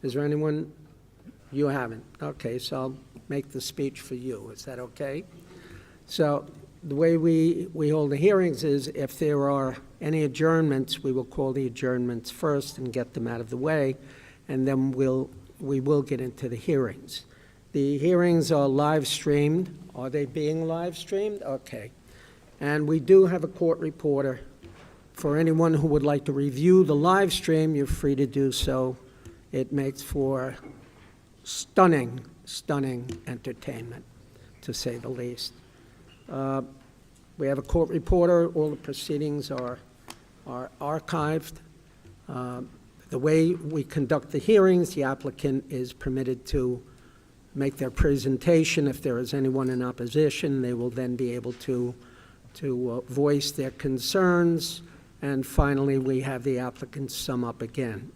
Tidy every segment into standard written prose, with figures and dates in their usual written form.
Is there anyone? You haven't. Okay, so I'll make the speech for you. Is that okay? So the way we hold the hearings is if there are any adjournments, we will call the adjournments first and get them out of the way, and then we will get into the hearings. The hearings are live streamed. Are they being live streamed? Okay. And we do have a court reporter. For anyone who would like to review the live stream, you're free to do so. It makes for stunning entertainment, to say the least. We have a court reporter. All the proceedings are archived. The way we conduct the hearings, the applicant is permitted to make their presentation. If there is anyone in opposition, they will then be able to voice their concerns. And finally, we have the applicant sum up again.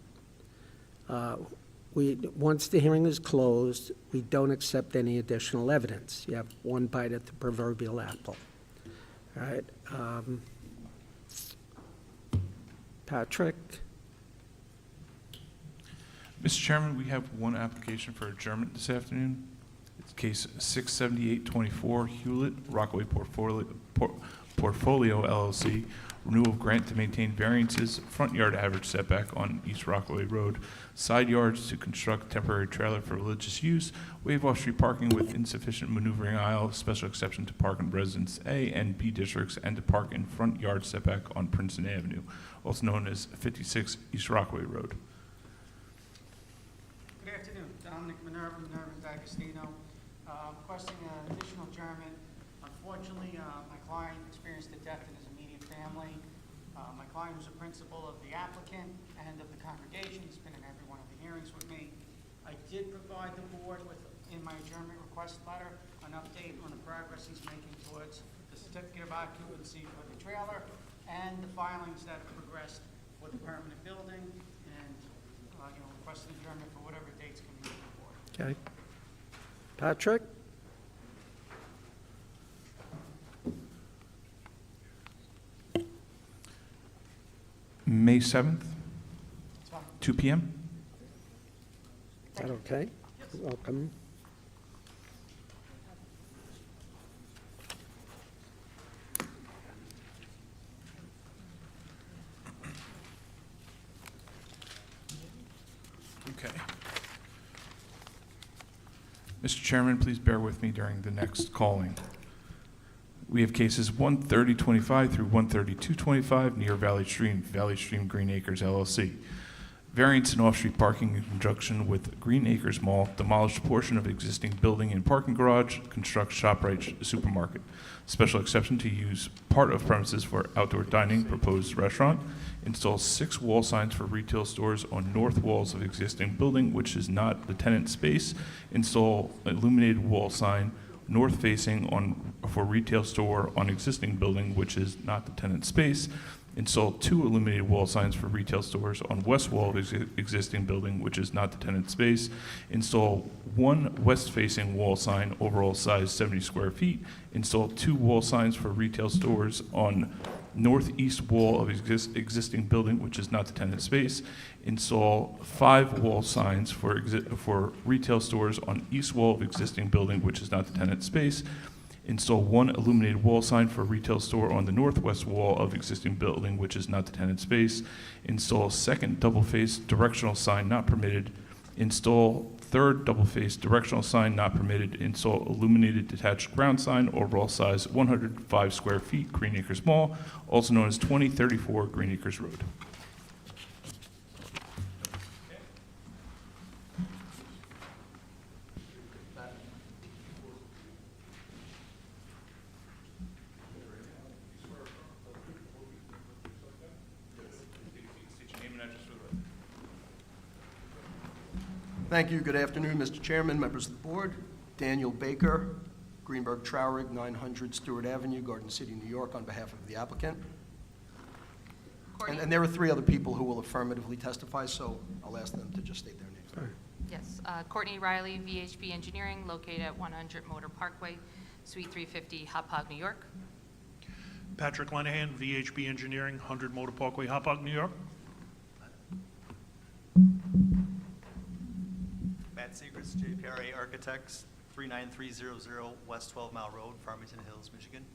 Once the hearing is closed, we don't accept any additional evidence. You have one bite at the proverbial apple. All right. Patrick? Mr. Chairman, we have one application for adjournment this afternoon. It's case 67824 Hewlett, Rockaway Portfolio LLC, renewal of grant to maintain variances, front yard average setback on East Rockaway Road, side yards to construct temporary trailer for religious use, waive off-street parking with insufficient maneuvering aisle, special exception to park in Residence A and B districts, and to park in front yard setback on Princeton Avenue, also known as 56 East Rockaway Road. Good afternoon. Dominic Minerva D'Agostino, requesting an additional adjournment. Unfortunately, my client experienced a death in his immediate family. My client was a principal of the applicant and of the congregation. He's been in every one of the hearings with me. I did provide the board with, in my adjournment request letter, an update on the progress he's making towards the certificate of occupancy for the trailer and the filings that have progressed with the permanent building, and request an adjournment for whatever dates can be before. Okay. Patrick? May 7th, It's fine. 2 p.m. Is that okay? Welcome. Okay. Mr. Chairman, please bear with me during the next calling. We have cases 13025 through 13225 near Valley Stream Green Acres LLC. Variance in off-street parking in conjunction with Green Acres Mall, demolish portion of existing building and parking garage, construct ShopRite supermarket. Special exception to use part of premises for outdoor dining, proposed restaurant. Install 6 wall signs for retail stores on north walls of existing building, which is not the tenant space. Install illuminated wall sign north facing for retail store on existing building, which is not the tenant space. Install 2 illuminated wall signs for retail stores on west wall of existing building, which is not the tenant space. Install 1 west facing wall sign, overall size 70 square feet. Install 2 wall signs for retail stores on northeast wall of existing building, which is not the tenant space. Install 5 wall signs for retail stores on east wall of existing building, which is not the tenant space. Install 1 illuminated wall sign for retail store on the northwest wall of existing building, which is not the tenant space. Install 2nd double-faced directional sign not permitted. Install 3rd double-faced directional sign not permitted. Install illuminated detached ground sign, overall size 105 square feet, Green Acres Mall, also known as 2034 Green Acres Road. Thank you. Good afternoon, Mr. Chairman, members of the board. Daniel Baker, Greenberg Traurig, 900 Stewart Avenue, Garden City, New York, on behalf of the applicant. And there are 3 other people who will affirmatively testify, so I'll ask them to just state their names. Sorry. Yes, Courtney Riley, VHB Engineering, located at 100 Motor Parkway, Suite 350, Hauppauge, New York. Patrick Lenahan, VHB Engineering, 100 Motor Parkway, Hauppauge, New York. Segrist, JPRA Architects, 39300 West 12 Mile Road, Farmington Hills, Michigan.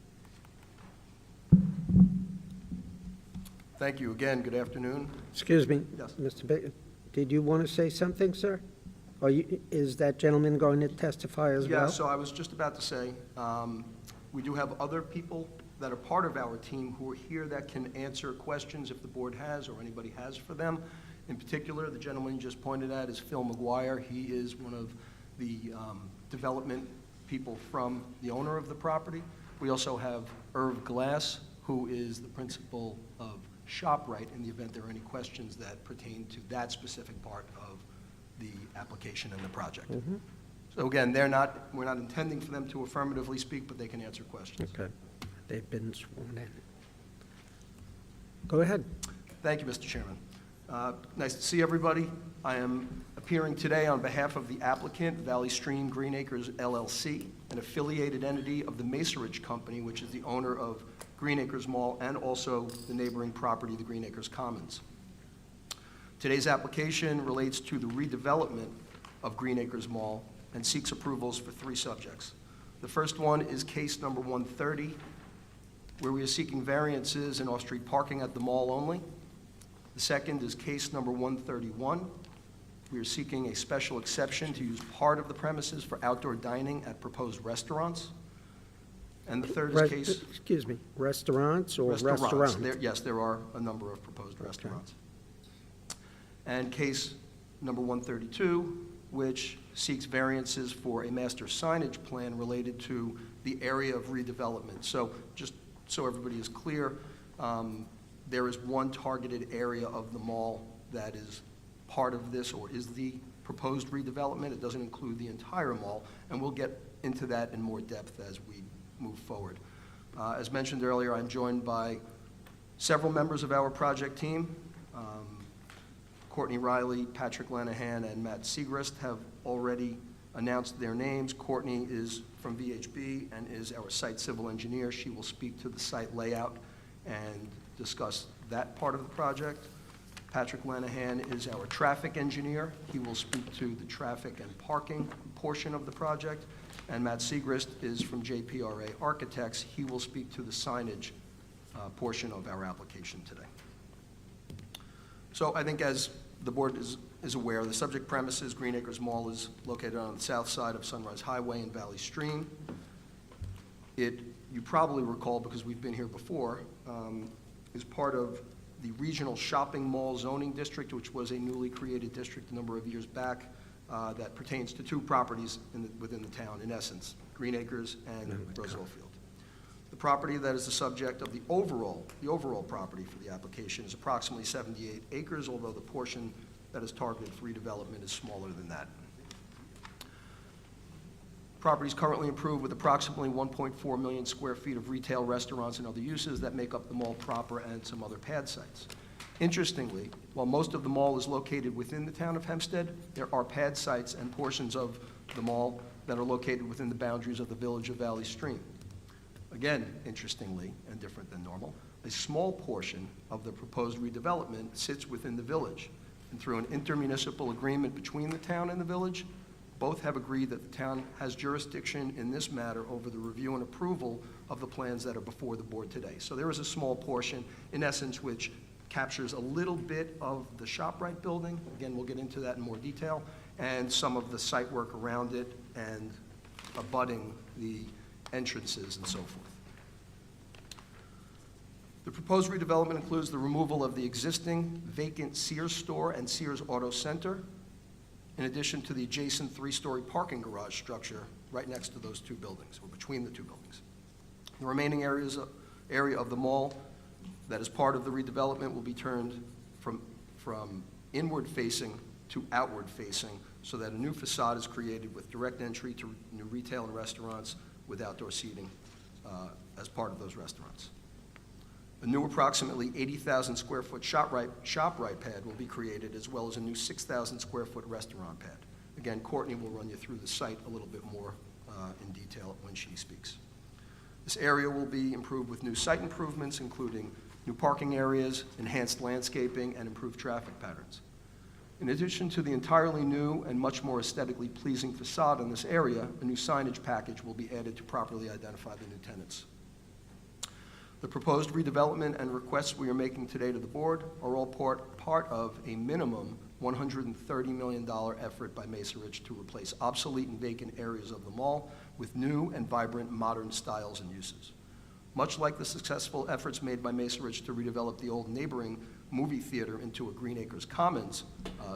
Thank you again. Good afternoon. Excuse me, Yes. Mr. Baker, did you want to say something, sir? Or is that gentleman going to testify as well? Yeah, so I was just about to say, we do have other people that are part of our team who are here that can answer questions if the board has or anybody has for them. In particular, the gentleman you just pointed at is Phil McGuire. He is one of the development people from the owner of the property. We also have Irv Glass, who is the principal of ShopRite, in the event there are any questions that pertain to that specific part of the application and the project. So again, we're not intending for them to affirmatively speak, but they can answer questions. Okay, they've been sworn in. Go ahead. Thank you, Mr. Chairman. Nice to see everybody. I am appearing today on behalf of the applicant, Valley Stream Green Acres LLC, an affiliated entity of the Macerich Company, which is the owner of Green Acres Mall and also the neighboring property, the Green Acres Commons. Today's application relates to the redevelopment of Green Acres Mall and seeks approvals for 3 subjects. The first one is case number 130, where we are seeking variances in off-street parking at the mall only. The second is case number 131. We are seeking a special exception to use part of the premises for outdoor dining at proposed restaurants. And the third is case... Excuse me, restaurants or restaurants? Yes, there are a number of proposed restaurants. And case number 132, which seeks variances for a master signage plan related to the area of redevelopment. So just so everybody is clear, there is one targeted area of the mall that is part of this or is the proposed redevelopment. It doesn't include the entire mall, and we'll get into that in more depth as we move forward. As mentioned earlier, I'm joined by several members of our project team. Courtney Riley, Patrick Lanahan, and Matt Segrist have already announced their names. Courtney is from VHB and is our site civil engineer. She will speak to the site layout and discuss that part of the project. Patrick Lanahan is our traffic engineer. He will speak to the traffic and parking portion of the project. And Matt Segrist is from JPRA Architects. He will speak to the signage portion of our application today. So I think as the board is aware, the subject premises, Green Acres Mall, is located on the south side of Sunrise Highway and Valley Stream. You probably recall, because we've been here before, is part of the Regional Shopping Mall Zoning District, which was a newly created district a number of years back that pertains to 2 properties within the town, in essence, Green Acres and Roosevelt Field. The property that is the subject of the overall property for the application is approximately 78 acres, although the portion that is targeted for redevelopment is smaller than that. Property is currently improved with approximately 1.4 million square feet of retail, restaurants, and other uses that make up the mall proper and some other pad sites. Interestingly, while most of the mall is located within the town of Hempstead, there are pad sites and portions of the mall that are located within the boundaries of the village of Valley Stream. Again, interestingly, and different than normal, a small portion of the proposed redevelopment sits within the village. And through an intermunicipal agreement between the town and the village, both have agreed that the town has jurisdiction in this matter over the review and approval of the plans that are before the board today. So there is a small portion, in essence, which captures a little bit of the ShopRite building. Again, we'll get into that in more detail, and some of the site work around it and abutting the entrances and so forth. The proposed redevelopment includes the removal of the existing vacant Sears store and Sears Auto Center, in addition to the adjacent 3-story parking garage structure right next to those 2 buildings, or between the 2 buildings. The remaining area of the mall that is part of the redevelopment will be turned from inward-facing to outward-facing so that a new facade is created with direct entry to new retail and restaurants with outdoor seating as part of those restaurants. A new approximately 80,000 square foot ShopRite pad will be created, as well as a new 6,000 square foot restaurant pad. Again, Courtney will run you through the site a little bit more in detail when she speaks. This area will be improved with new site improvements, including new parking areas, enhanced landscaping, and improved traffic patterns. In addition to the entirely new and much more aesthetically pleasing facade in this area, a new signage package will be added to properly identify the new tenants. The proposed redevelopment and requests we are making today to the board are all part of a minimum $130 million effort by Mesa Ridge to replace obsolete and vacant areas of the mall with new and vibrant modern styles and uses. Much like the successful efforts made by Mesa Ridge to redevelop the old neighboring movie theater into a Green Acres Commons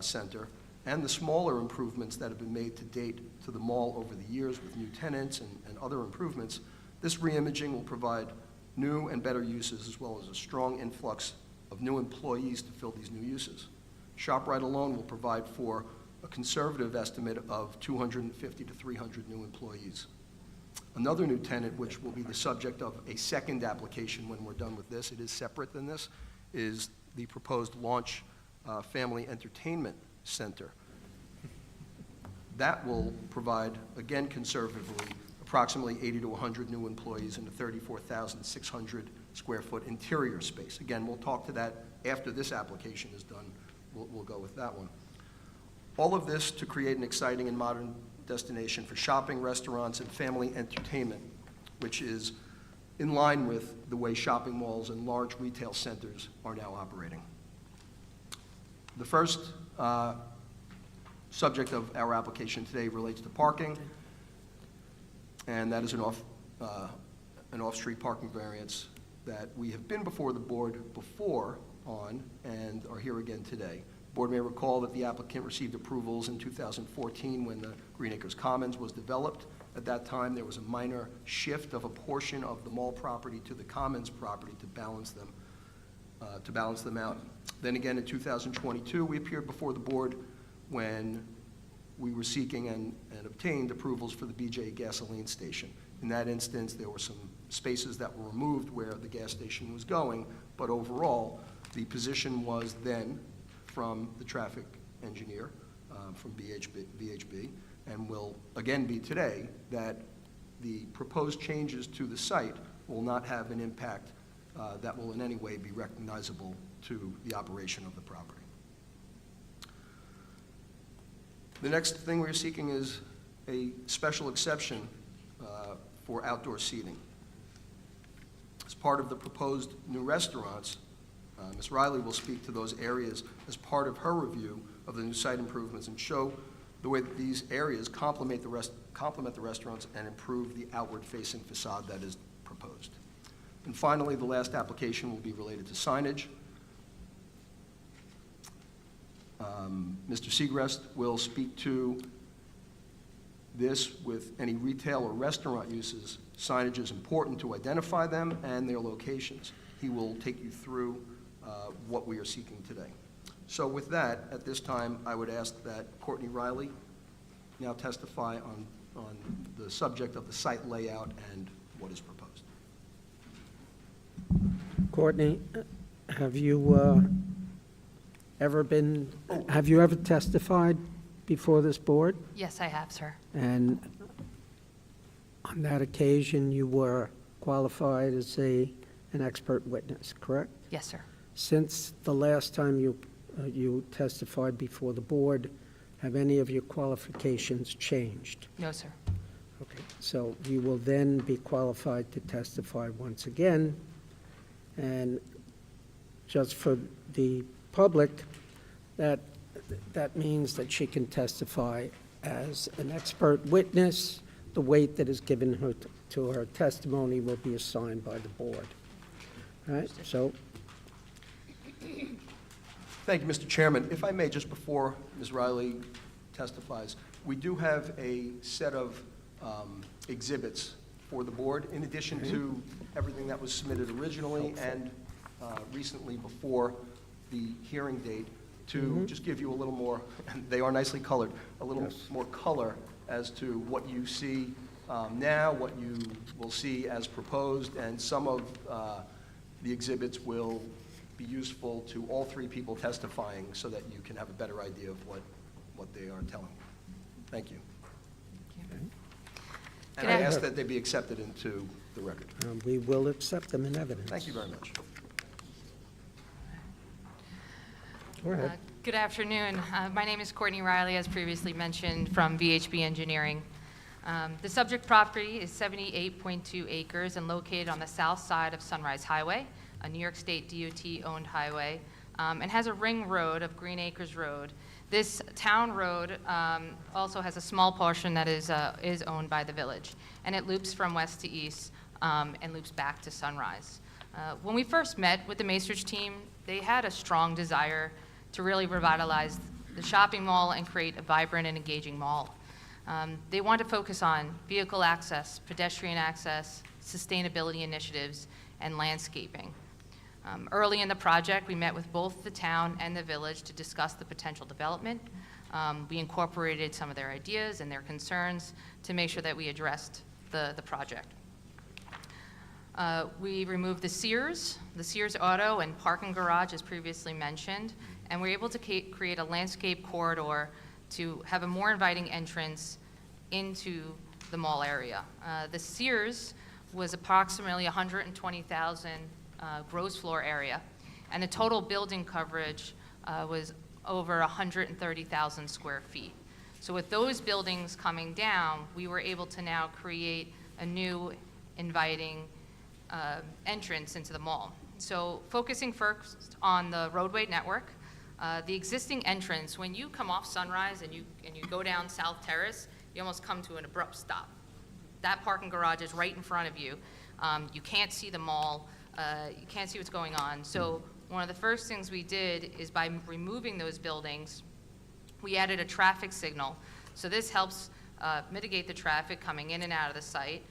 center, and the smaller improvements that have been made to date to the mall over the years with new tenants and other improvements, this reimaging will provide new and better uses as well as a strong influx of new employees to fill these new uses. ShopRite alone will provide for a conservative estimate of 250 to 300 new employees. Another new tenant, which will be the subject of a second application when we're done with this, it is separate than this, is the proposed Launch Family Entertainment Center. That will provide, again conservatively, approximately 80 to 100 new employees in a 34,600 square foot interior space. Again, we'll talk to that after this application is done. We'll go with that one. All of this to create an exciting and modern destination for shopping, restaurants, and family entertainment, which is in line with the way shopping malls and large retail centers are now operating. The first subject of our application today relates to parking, and that is an off-street parking variance that we have been before the board before on and are here again today. The board may recall that the applicant received approvals in 2014 when the Green Acres Commons was developed. At that time, there was a minor shift of a portion of the mall property to the Commons property to balance them out. Then again, in 2022, we appeared before the board when we were seeking and obtained approvals for the BJ gasoline station. In that instance, there were some spaces that were removed where the gas station was going, but overall, the position was then from the traffic engineer, from VHB, and will again be today, that the proposed changes to the site will not have an impact that will in any way be recognizable to the operation of the property. The next thing we're seeking is a special exception for outdoor seating. As part of the proposed new restaurants, Ms. Riley will speak to those areas as part of her review of the new site improvements and show the way that these areas complement the restaurants and improve the outward-facing facade that is proposed. And finally, the last application will be related to signage. Mr. Segrest will speak to this with any retail or restaurant uses. Signage is important to identify them and their locations. He will take you through what we are seeking today. So with that, at this time, I would ask that Courtney Riley now testify on the subject of the site layout and what is proposed. Courtney, have you ever testified before this board? Yes, I have, sir. And on that occasion, you were qualified as an expert witness, correct? Yes, sir. Since the last time you testified before the board, have any of your qualifications changed? No, sir. Okay, so you will then be qualified to testify once again. And just for the public, that means that she can testify as an expert witness. The weight that is given her to her testimony will be assigned by the board. All right, so Thank you, Mr. Chairman. If I may, just before Ms. Riley testifies, we do have a set of exhibits for the board, in addition to everything that was submitted originally and recently before the hearing date, to just give you a little more, and they are nicely colored, a little more color as to what you see now, what you will see as proposed, and some of the exhibits will be useful to all three people testifying so that you can have a better idea of what they are telling you. Thank you. And I ask that they be accepted into the record. we will accept them in evidence. Thank you very much. Go ahead. Good afternoon. My name is Courtney Riley, as previously mentioned, from VHB Engineering. The subject property is 78.2 acres and located on the south side of Sunrise Highway, a New York State DOT-owned highway, and has a ring road of Green Acres Road. This town road also has a small portion that is owned by the village, and it loops from west to east and loops back to Sunrise. When we first met with the Macerich team, they had a strong desire to really revitalize the shopping mall and create a vibrant and engaging mall. They want to focus on vehicle access, pedestrian access, sustainability initiatives, and landscaping. Early in the project, we met with both the town and the village to discuss the potential development. We incorporated some of their ideas and their concerns to make sure that we addressed the project. We removed the Sears Auto and parking garage, as previously mentioned, and we're able to create a landscape corridor to have a more inviting entrance into the mall area. The Sears was approximately 120,000 gross floor area, and the total building coverage was over 130,000 square feet. So with those buildings coming down, we were able to now create a new inviting entrance into the mall. So focusing first on the roadway network, the existing entrance, when you come off Sunrise and you go down South Terrace, you almost come to an abrupt stop. That parking garage is right in front of you. You can't see the mall. You can't see what's going on. So one of the first things we did is by removing those buildings, we added a traffic signal. So this helps mitigate the traffic coming in and out of the site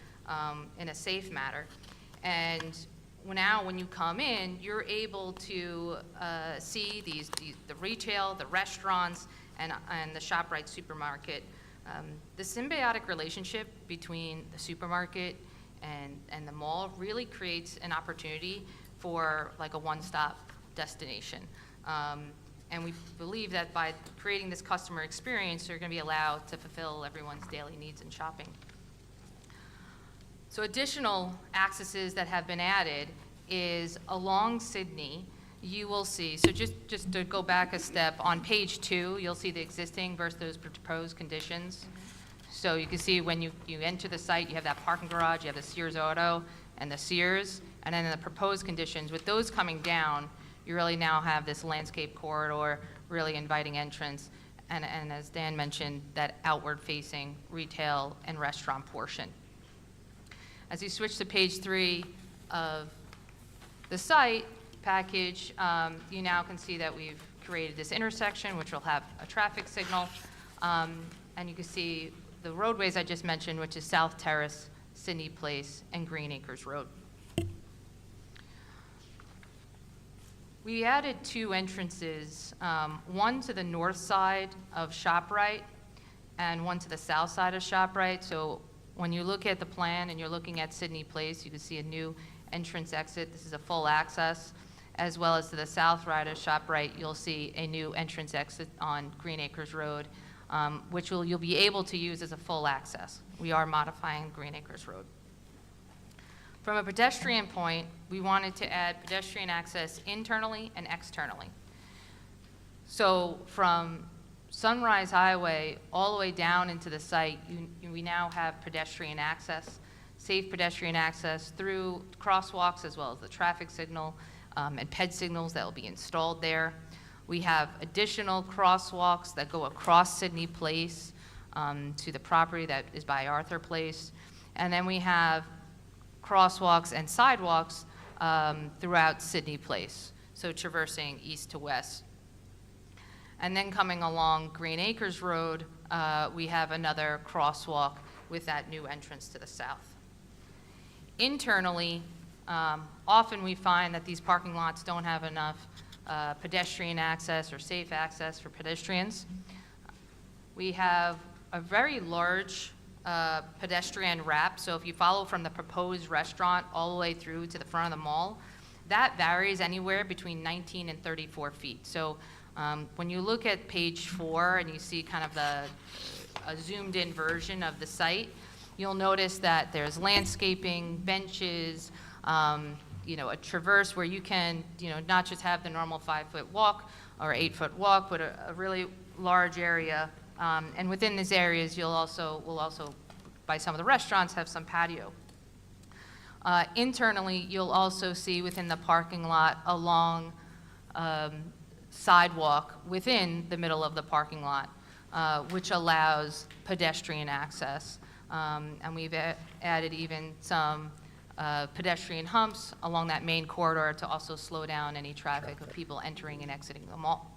in a safe manner. And now when you come in, you're able to see the retail, the restaurants, and the ShopRite supermarket. The symbiotic relationship between the supermarket and the mall really creates an opportunity for like a one-stop destination. And we believe that by creating this customer experience, you're going to be allowed to fulfill everyone's daily needs in shopping. So additional accesses that have been added is along Sydney, you will see, so just to go back a step, on page 2, you'll see the existing versus those proposed conditions. So you can see when you enter the site, you have that parking garage, you have the Sears Auto and the Sears, and then in the proposed conditions, with those coming down, you really now have this landscape corridor, really inviting entrance, and as Dan mentioned, that outward-facing retail and restaurant portion. As you switch to page 3 of the site package, you now can see that we've created this intersection, which will have a traffic signal, and you can see the roadways I just mentioned, which is South Terrace, Sydney Place, and Green Acres Road. We added 2 entrances, one to the north side of ShopRite and one to the south side of ShopRite. So when you look at the plan and you're looking at Sydney Place, you can see a new entrance exit. This is a full access, as well as to the south side of ShopRite, you'll see a new entrance exit on Green Acres Road, which you'll be able to use as a full access. We are modifying Green Acres Road. From a pedestrian point, we wanted to add pedestrian access internally and externally. So from Sunrise Highway all the way down into the site, we now have pedestrian access, safe pedestrian access through crosswalks as well as the traffic signal and ped signals that will be installed there. We have additional crosswalks that go across Sydney Place to the property that is by Arthur Place. And then we have crosswalks and sidewalks throughout Sydney Place, so traversing east to west. And then coming along Green Acres Road, we have another crosswalk with that new entrance to the south. Internally, often we find that these parking lots don't have enough pedestrian access or safe access for pedestrians. We have a very large pedestrian wrap, so if you follow from the proposed restaurant all the way through to the front of the mall, that varies anywhere between 19 and 34 feet. So when you look at page 4 and you see kind of a zoomed in version of the site, you'll notice that there's landscaping, benches, a traverse where you can, not just have the normal 5-foot walk, or 8-foot walk, but a really large area. And within these areas, we'll also, by some of the restaurants, have some patio. Internally, you'll also see within the parking lot a long sidewalk within the middle of the parking lot, which allows pedestrian access. And we've added even some pedestrian humps along that main corridor to also slow down any traffic of people entering and exiting the mall.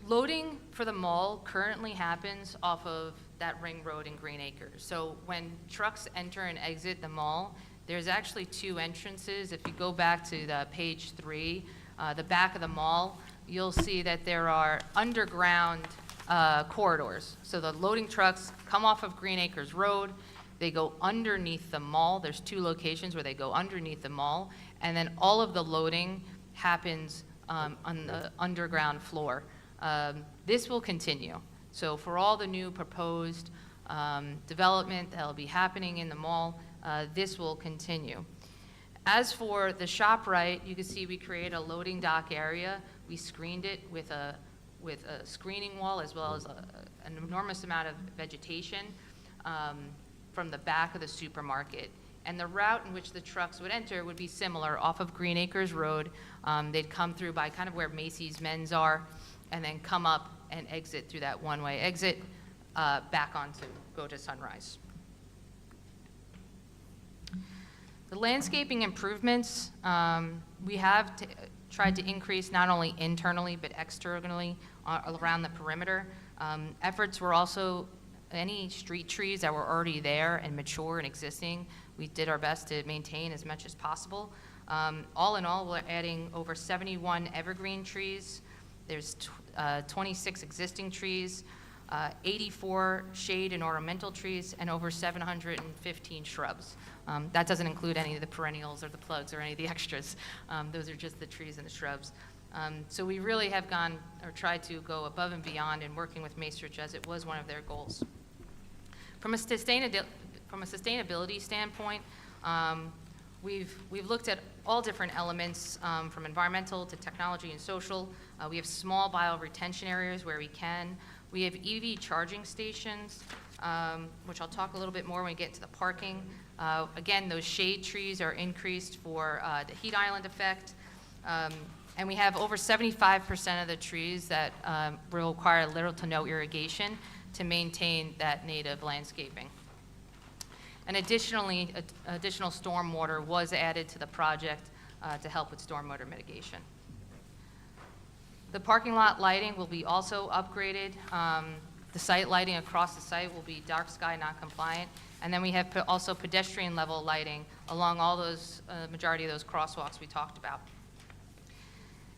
Loading for the mall currently happens off of that ring road in Green Acres. So when trucks enter and exit the mall, there's actually two entrances. If you go back to the page 3, the back of the mall, you'll see that there are underground corridors. So the loading trucks come off of Green Acres Road, they go underneath the mall. There's 2 locations where they go underneath the mall, and then all of the loading happens on the underground floor. This will continue. So for all the new proposed development that will be happening in the mall, this will continue. As for the ShopRite, you can see we create a loading dock area. We screened it with a screening wall as well as an enormous amount of vegetation from the back of the supermarket. And the route in which the trucks would enter would be similar off of Green Acres Road. They'd come through by kind of where Macy's Men's are, and then come up and exit through that one-way exit back on to go to Sunrise. The landscaping improvements, we have tried to increase not only internally but externally around the perimeter. Efforts were also any street trees that were already there and mature and existing, we did our best to maintain as much as possible. All in all, we're adding over 71 evergreen trees. There's 26 existing trees, 84 shade and ornamental trees, and over 715 shrubs. That doesn't include any of the perennials or the plugs or any of the extras. Those are just the trees and the shrubs. So we really have gone or tried to go above and beyond in working with Macerich as it was one of their goals. From a sustainability standpoint, we've looked at all different elements from environmental to technology and social. We have small bio-retention areas where we can. We have EV charging stations, which I'll talk a little bit more when we get to the parking. Again, those shade trees are increased for the heat island effect. And we have over 75% of the trees that will require little to no irrigation to maintain that native landscaping. And additionally, additional stormwater was added to the project to help with stormwater mitigation. The parking lot lighting will be also upgraded. The site lighting across the site will be dark sky non-compliant. And then we have also pedestrian level lighting along all those, majority of those crosswalks we talked about.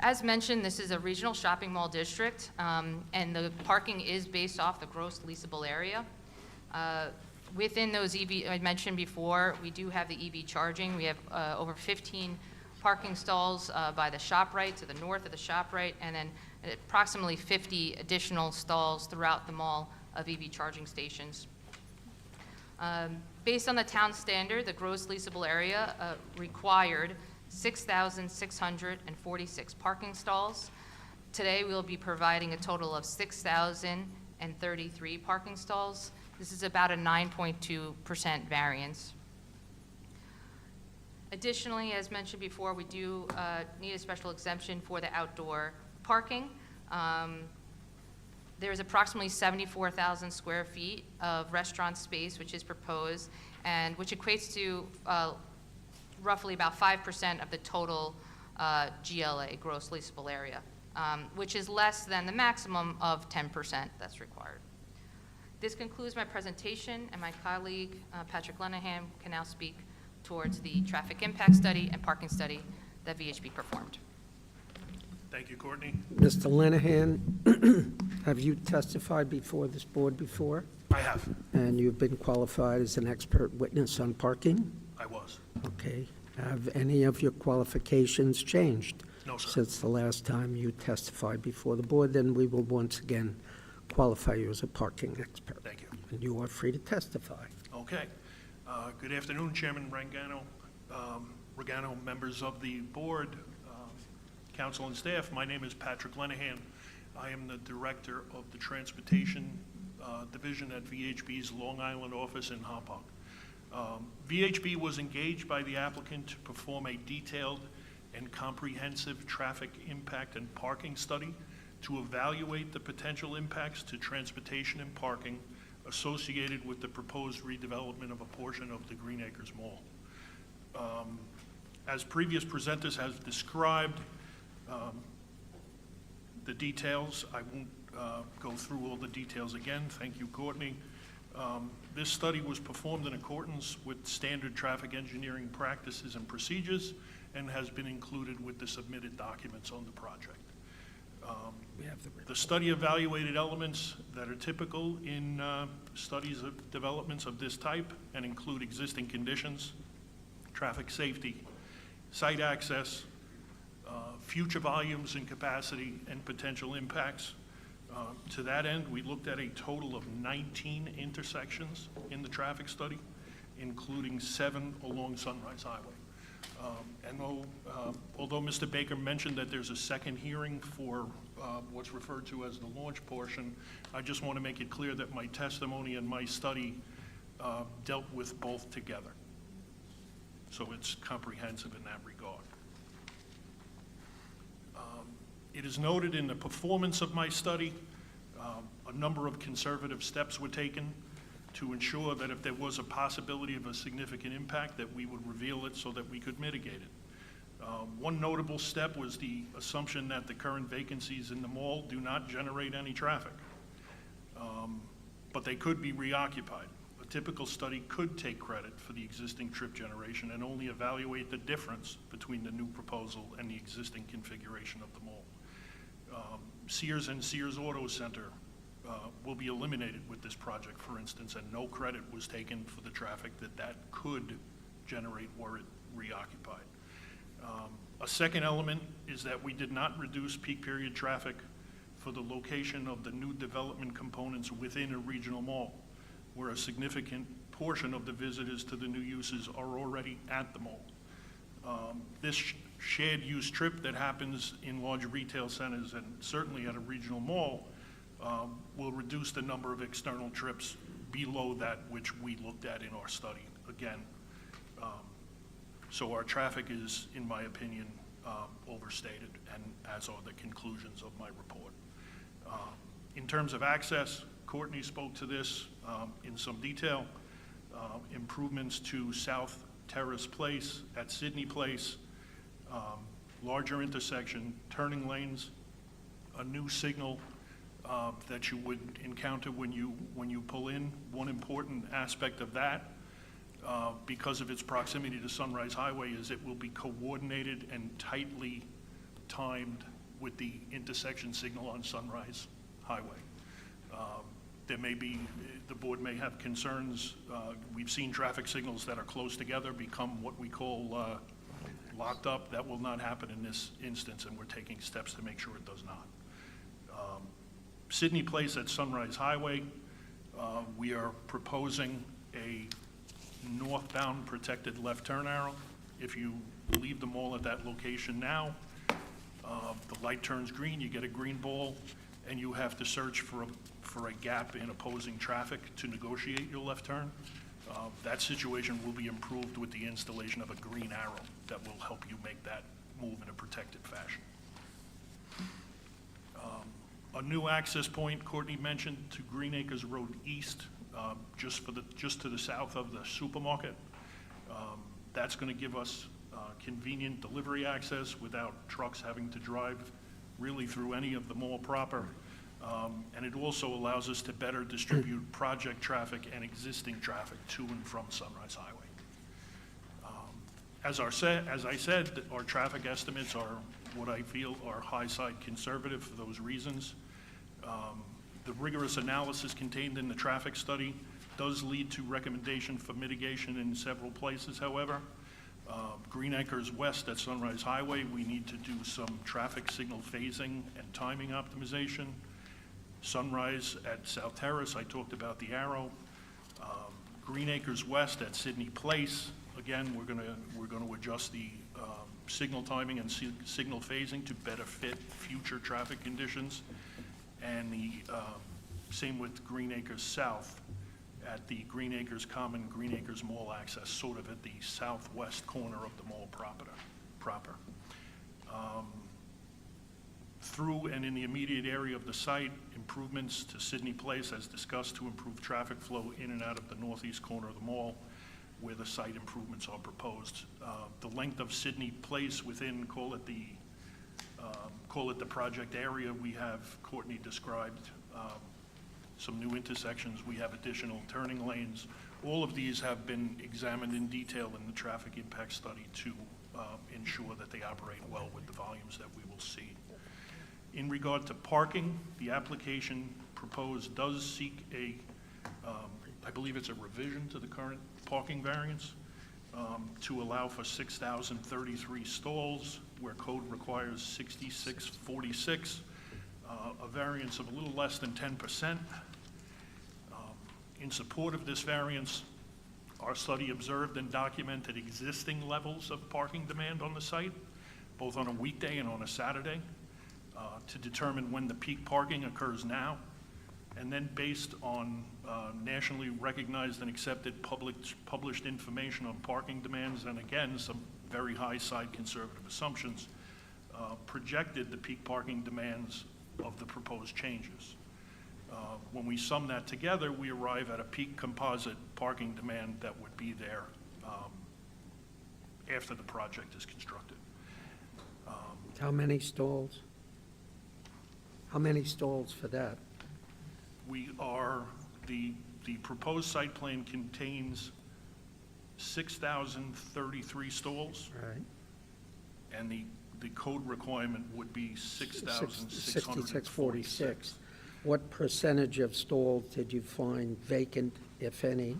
As mentioned, this is a regional shopping mall district, and the parking is based off the gross leasable area. Within those EV, I mentioned before, we do have the EV charging. We have over 15 parking stalls by the ShopRite to the north of the ShopRite, and then approximately 50 additional stalls throughout the mall of EV charging stations. Based on the town standard, the gross leasable area required 6,646 parking stalls. Today, we'll be providing a total of 6,033 parking stalls. This is about a 9.2% variance. Additionally, as mentioned before, we do need a special exemption for the outdoor parking. There's approximately 74,000 square feet of restaurant space which is proposed, and which equates to roughly about 5% of the total GLA, gross leasable area, which is less than the maximum of 10% that's required. This concludes my presentation, and my colleague, Patrick Lenahan, can now speak towards the traffic impact study and parking study that VHB performed. Thank you, Courtney. Mr. Lenahan, have you testified before this board before? I have. And you've been qualified as an expert witness on parking? I was. Okay. Have any of your qualifications changed? No, sir. Since the last time you testified before the board? Then we will once again qualify you as a parking expert. Thank you. And you are free to testify. Okay. Good afternoon, Chairman Rangano, Regano, members of the board, council and staff, my name is Patrick Lenahan. I am the director of the Transportation Division at VHB's Long Island office in Hopog. VHB was engaged by the applicant to perform a detailed and comprehensive traffic impact and parking study to evaluate the potential impacts to transportation and parking associated with the proposed redevelopment of a portion of the Green Acres Mall. As previous presenters have described the details, I won't go through all the details again. Thank you, Courtney. This study was performed in accordance with standard traffic engineering practices and procedures and has been included with the submitted documents on the project. The study evaluated elements that are typical in studies of developments of this type and include existing conditions, traffic safety, site access, future volumes and capacity, and potential impacts. To that end, we looked at a total of 19 intersections in the traffic study, including 7 along Sunrise Highway. Although Mr. Baker mentioned that there's a second hearing for what's referred to as the launch portion, I just want to make it clear that my testimony and my study dealt with both together. So it's comprehensive in that regard. It is noted in the performance of my study, a number of conservative steps were taken to ensure that if there was a possibility of a significant impact, that we would reveal it so that we could mitigate it. One notable step was the assumption that the current vacancies in the mall do not generate any traffic, but they could be reoccupied. A typical study could take credit for the existing trip generation and only evaluate the difference between the new proposal and the existing configuration of the mall. Sears and Sears Auto Center will be eliminated with this project, for instance, and no credit was taken for the traffic that could generate were it reoccupied. A second element is that we did not reduce peak period traffic for the location of the new development components within a regional mall, where a significant portion of the visitors to the new uses are already at the mall. This shared use trip that happens in large retail centers and certainly at a regional mall will reduce the number of external trips below that which we looked at in our study. Again, so our traffic is, in my opinion, overstated, and as are the conclusions of my report. In terms of access, Courtney spoke to this in some detail. Improvements to South Terrace Place at Sydney Place, larger intersection, turning lanes, a new signal that you would encounter when you pull in. One important aspect of that, because of its proximity to Sunrise Highway, is it will be coordinated and tightly timed with the intersection signal on Sunrise Highway. There may be, the board may have concerns. We've seen traffic signals that are close together become what we call locked up. That will not happen in this instance, and we're taking steps to make sure it does not. Sydney Place at Sunrise Highway, we are proposing a northbound protected left turn arrow. If you leave the mall at that location now, the light turns green, you get a green ball, and you have to search for a gap in opposing traffic to negotiate your left turn. That situation will be improved with the installation of a green arrow that will help you make that move in a protected fashion. A new access point, Courtney mentioned, to Green Acres Road East, just to the south of the supermarket. That's going to give us convenient delivery access without trucks having to drive really through any of the mall proper. And it also allows us to better distribute project traffic and existing traffic to and from Sunrise Highway. As I said, our traffic estimates are what I feel are high side conservative for those reasons. The rigorous analysis contained in the traffic study does lead to recommendation for mitigation in several places, however. Green Acres West at Sunrise Highway, we need to do some traffic signal phasing and timing optimization. Sunrise at South Terrace, I talked about the arrow. Green Acres West at Sydney Place, Again, we're gonna adjust the signal timing and signal phasing to better fit future traffic conditions. And the same with Green Acres South at the Green Acres Common, Green Acres Mall access, sort of at the southwest corner of the mall proper. Through and in the immediate area of the site, improvements to Sydney Place as discussed to improve traffic flow in and out of the northeast corner of the mall where the site improvements are proposed. The length of Sydney Place within, call it the project area, we have Courtney described some new intersections, we have additional turning lanes. All of these have been examined in detail in the traffic impact study to ensure that they operate well with the volumes that we will see. In regard to parking, the application proposed does seek I believe it's a revision to the current parking variance to allow for 6,033 stalls where code requires 6,646, a variance of a little less than 10%. In support of this variance, our study observed and documented existing levels of parking demand on the site, both on a weekday and on a Saturday, to determine when the peak parking occurs now, and then based on nationally recognized and accepted published information on parking demands, and again, some very high side conservative assumptions, projected the peak parking demands of the proposed changes. When we sum that together, we arrive at a peak composite parking demand that would be there after the project is constructed. How many stalls? How many stalls for that? The proposed site plan contains 6,033 stalls, Right. and the code requirement would be 6,646. 6646. What percentage of stalls did you find vacant, if any,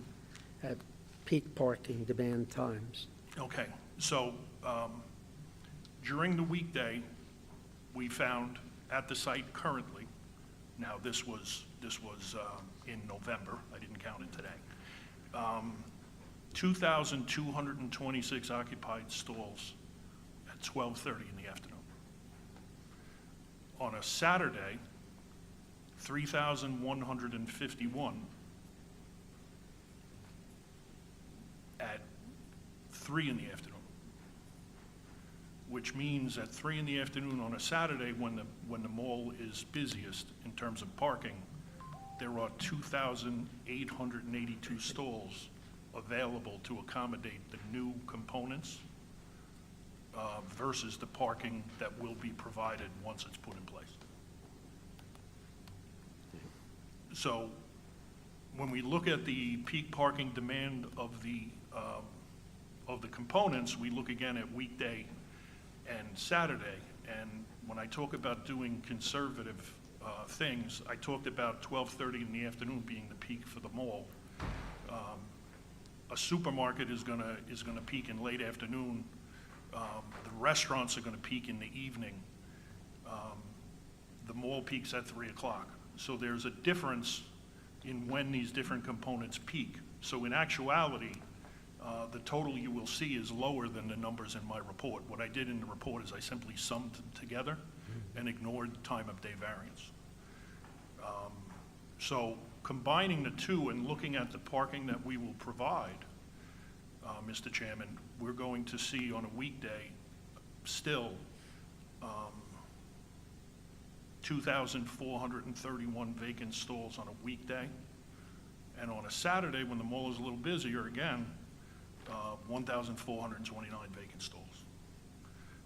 at peak parking demand times? Okay, so during the weekday, we found at the site currently, now this was in November, I didn't count it today, 2,226 occupied stalls at 12:30 in the afternoon. On a Saturday, 3,151 at 3 in the afternoon, which means at 3 in the afternoon on a Saturday, when the mall is busiest in terms of parking, there are 2,882 stalls available to accommodate the new components versus the parking that will be provided once it's put in place. So when we look at the peak parking demand of the components, we look again at weekday and Saturday. And when I talk about doing conservative things, I talked about 12:30 in the afternoon being the peak for the mall. A supermarket is gonna peak in late afternoon. The restaurants are gonna peak in the evening. The mall peaks at 3 o'clock. So there's a difference in when these different components peak. So in actuality, the total you will see is lower than the numbers in my report. What I did in the report is I simply summed them together and ignored time of day variance. So combining the two and looking at the parking that we will provide, Mr. Chairman, we're going to see on a weekday still 2,431 vacant stalls on a weekday. And on a Saturday, when the mall is a little busier, again, 1,429 vacant stalls.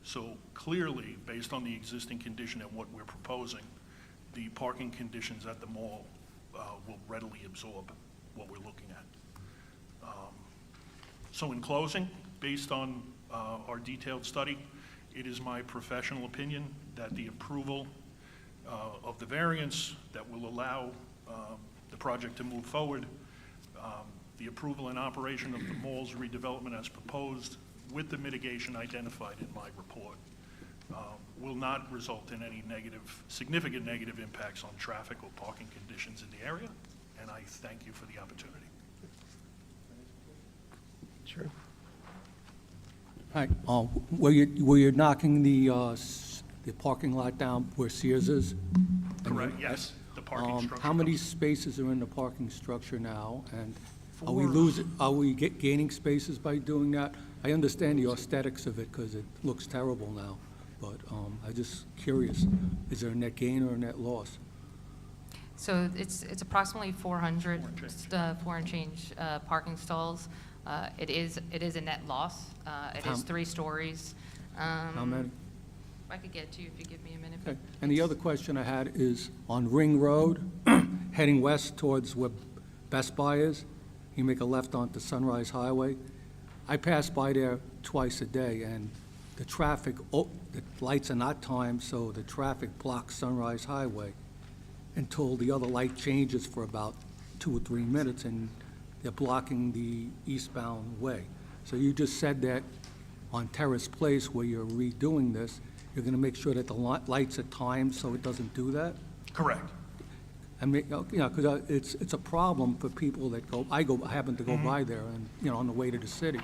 So clearly, based on the existing condition and what we're proposing, the parking conditions at the mall will readily absorb what we're looking at. So in closing, based on our detailed study, it is my professional opinion that the approval of the variance that will allow the project to move forward, the approval and operation of the mall's redevelopment as proposed with the mitigation identified in my report will not result in any significant negative impacts on traffic or parking conditions in the area, and I thank you for the opportunity. Sure. Hi, were you knocking the parking lot down where Sears is? Correct, yes, the parking structure. How many comes- spaces are in the parking structure now? And are we Four. gaining spaces by doing that? I understand the aesthetics of it because it looks terrible now, but I'm just curious, is there a net gain or a net loss? So it's approximately 400, four and change parking stalls. It is a net loss. It How- is 3 stories. How many? I could get to you if you give me a minute. Okay. And the other question I had is on Ring Road, heading west towards where Best Buy is, you make a left onto Sunrise Highway. I pass by there twice a day, and the traffic, the lights are not timed, so the traffic blocks Sunrise Highway until the other light changes for about 2 or 3 minutes, and they're blocking the eastbound way. So you just said that on Terrace Place, where you're redoing this, you're going to make sure that the lights are timed so it doesn't do that? Correct. I mean, because it's a problem for people that I happen to go by there and, on the way to the city,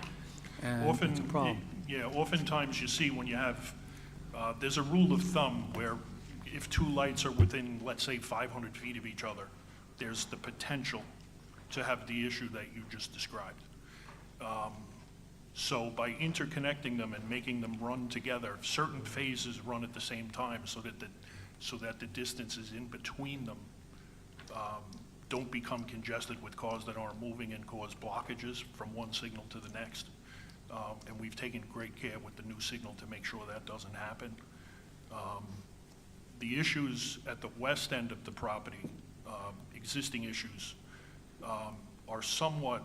and Often, it's a problem. yeah, oftentimes you see when you have, there's a rule of thumb where if 2 lights are within, let's say, 500 feet of each other, there's the potential to have the issue that you just described. So by interconnecting them and making them run together, certain phases run at the same time so that the distances in between them don't become congested with cars that aren't moving and cause blockages from one signal to the next. And we've taken great care with the new signal to make sure that doesn't happen. The issues at the west end of the property, existing issues, are somewhat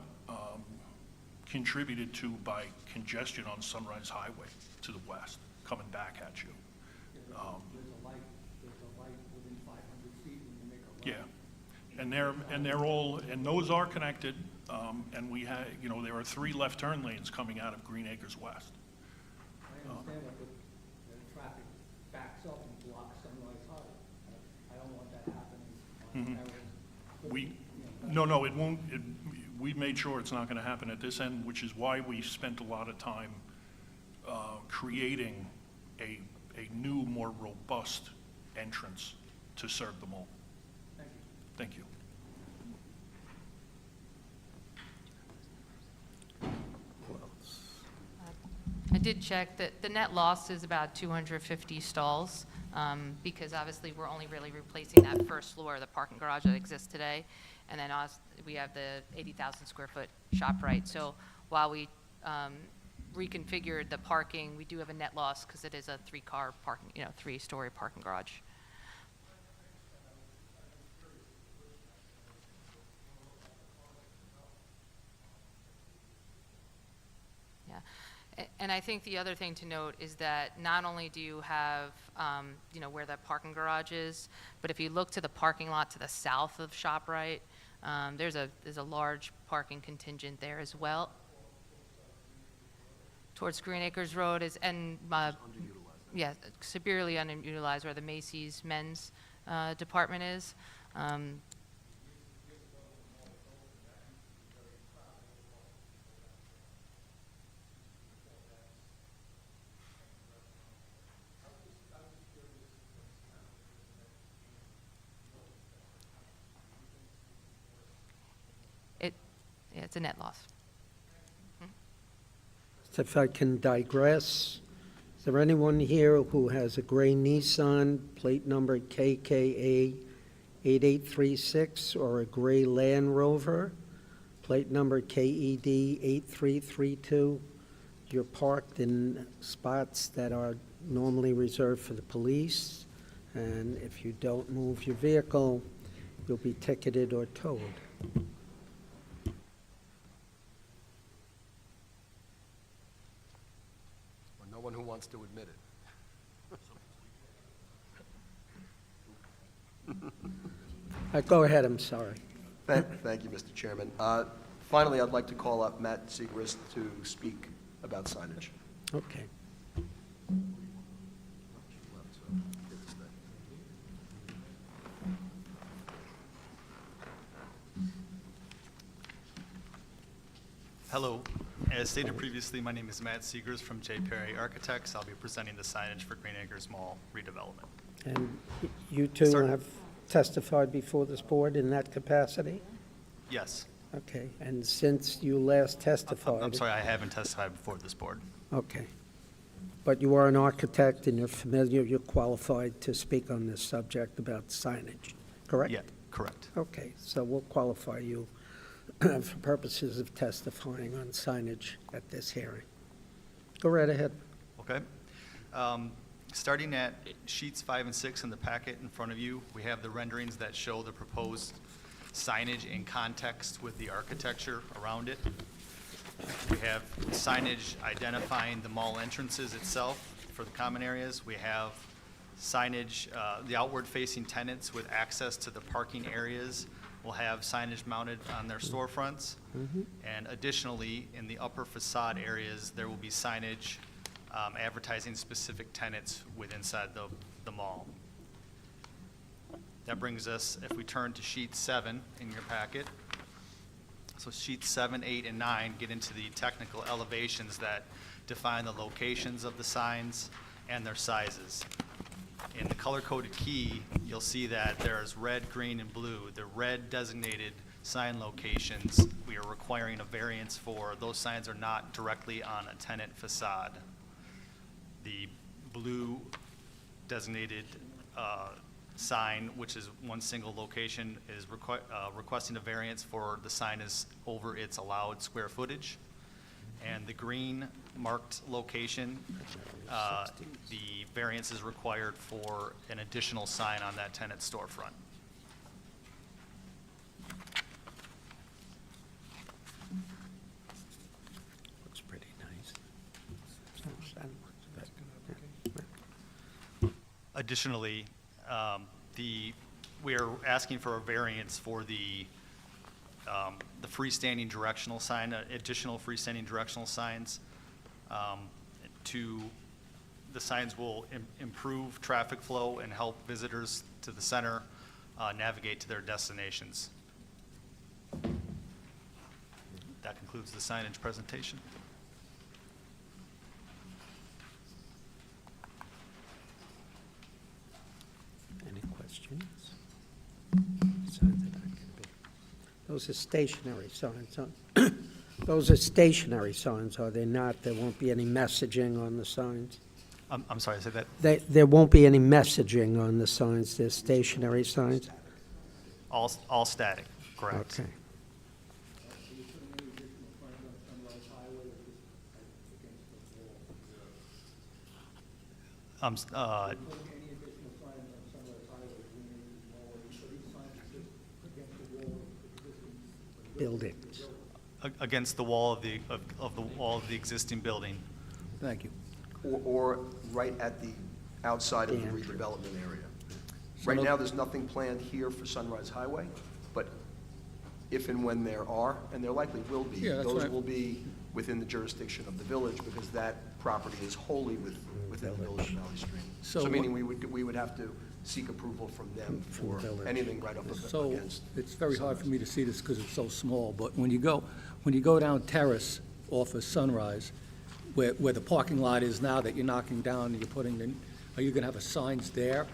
contributed to by congestion on Sunrise Highway to the west, coming back at you. There's a light within 500 feet when you make a left. Yeah, and they're all, and those are connected, and we have, there are 3 left turn lanes coming out of Green Acres West. I understand that the traffic backs up and blocks Sunrise Highway. I don't want that happening on Terrace. No, it won't, we made sure it's not gonna happen at this end, which is why we spent a lot of time creating a new, more robust entrance to serve them all. Thank you. I did check that the net loss is about 250 stalls, because obviously we're only really replacing that first floor of the parking garage that exists today. And then we have the 80,000 square foot ShopRite. So while we reconfigured the parking, we do have a net loss because it is a 3-car parking, 3-story parking garage. Yeah. And I think the other thing to note is that not only do you have, where that parking garage is, but if you look to the parking lot to the south of ShopRite, there's a large parking contingent there as well. Towards Green Acres Road yeah, severely underutilized where the Macy's men's department is. Yeah, it's a net loss. If I can digress, is there anyone here who has a gray Nissan, plate number KKA 8836, or a gray Land Rover, plate number KED 8332? You're parked in spots that are normally reserved for the police, and if you don't move your vehicle, you'll be ticketed or towed. No one who wants to admit it. Go ahead, I'm sorry. Thank you, Mr. Chairman. Finally, I'd like to call up Matt Segrist to speak about signage. Okay. Hello, As stated previously, my name is Matt Seegers from J. Perry Architects. I'll be presenting the signage for Green Acres Mall redevelopment. And you two Sir? have testified before this board in that capacity? Yes. Okay, and since you last testified... I'm sorry, I haven't testified before this board. Okay. But you are an architect and you're familiar, you're qualified to speak on this subject about signage, correct? Yeah, correct. Okay, so we'll qualify you for purposes of testifying on signage at this hearing. Go right ahead. Okay. Starting at sheets 5 and 6 in the packet in front of you, we have the renderings that show the proposed signage in context with the architecture around it. We have signage identifying the mall entrances itself for the common areas. We have signage, the outward-facing tenants with access to the parking areas will have signage mounted on their storefronts. And additionally, in the upper facade areas, there will be signage advertising specific tenants inside the mall. That brings us, if we turn to sheet 7 in your packet. So sheets 7, 8, and 9 get into the technical elevations that define the locations of the signs and their sizes. In the color-coded key, you'll see that there's red, green, and blue. The red designated sign locations, we are requiring a variance for. Those signs are not directly on a tenant facade. The blue designated sign, which is one single location, is requesting a variance for the sign is over its allowed square footage. And the green marked location, the variance is required for an additional sign on that tenant's storefront. Looks pretty nice. Additionally, we are asking for a variance for the freestanding directional sign, additional freestanding directional signs. The signs will improve traffic flow and help visitors to the center navigate to their destinations. That concludes the signage presentation. Any questions? Signs are not gonna be- Those are stationary signs, huh? Those are stationary signs, are they not? There won't be any messaging on the signs? I'm sorry, I said that There won't be any messaging on the signs, they're stationary signs? all static, correct. Okay. Buildings. Against the wall of the wall of the existing building. Thank you. Or right at the outside of the The entrance. redevelopment area. Right now, there's nothing planned here for Sunrise Highway, but if and when there are, and there likely will be, Yeah, that's those right. will be within the jurisdiction of the village, because that property is wholly within the village of Valley Stream. So So what- meaning we would have to seek approval from them From the for village. anything right up So against. it's very hard for me to see this because it's so small, but when you go down Terrace off of Sunrise, where the parking lot is now that you're knocking down and you're putting in, are you gonna have a signs there?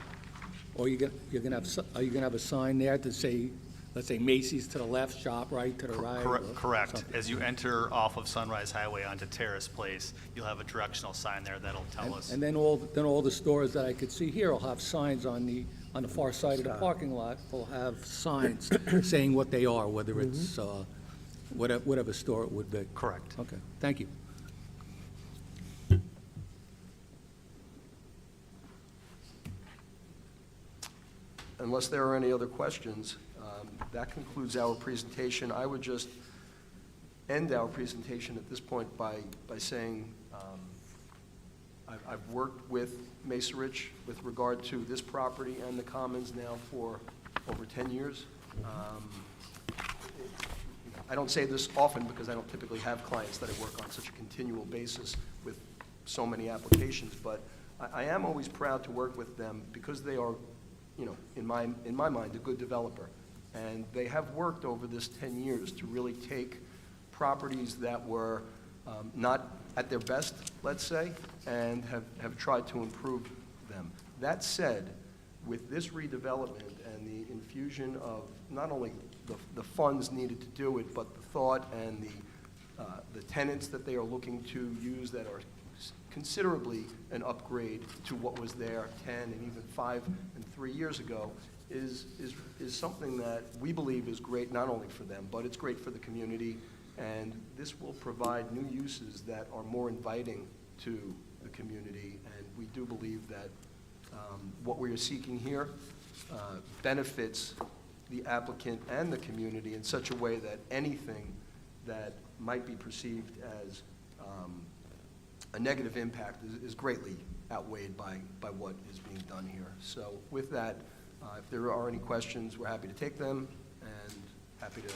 Or are you gonna have a sign there to say, let's say Macy's to the left, ShopRite to the right? or Correct. something? As you enter off of Sunrise Highway onto Terrace Place, you'll have a directional sign there that'll tell us. And then all the stores that I could see here will have signs on the far side of the parking lot, will have signs saying what they are, whether it's, whatever store it would be. Correct. Okay, thank you. Unless there are any other questions, that concludes our presentation. I would just end our presentation at this point by saying I've worked with Mesa Rich with regard to this property and the Commons now for over 10 years. I don't say this often because I don't typically have clients that I work on such a continual basis with so many applications, but I am always proud to work with them because they are, in my mind, a good developer. And they have worked over this 10 years to really take properties that were not at their best, let's say, and have tried to improve them. That said, with this redevelopment and the infusion of not only the funds needed to do it, but the thought and the tenants that they are looking to use that are considerably an upgrade to what was there 10 and even 5 and 3 years ago, is something that we believe is great not only for them, but it's great for the community, and this will provide new uses that are more inviting to the community, and we do believe that what we are seeking here benefits the applicant and the community in such a way that anything that might be perceived as a negative impact is greatly outweighed by what is being done here. So with that, if there are any questions, we're happy to take them and happy to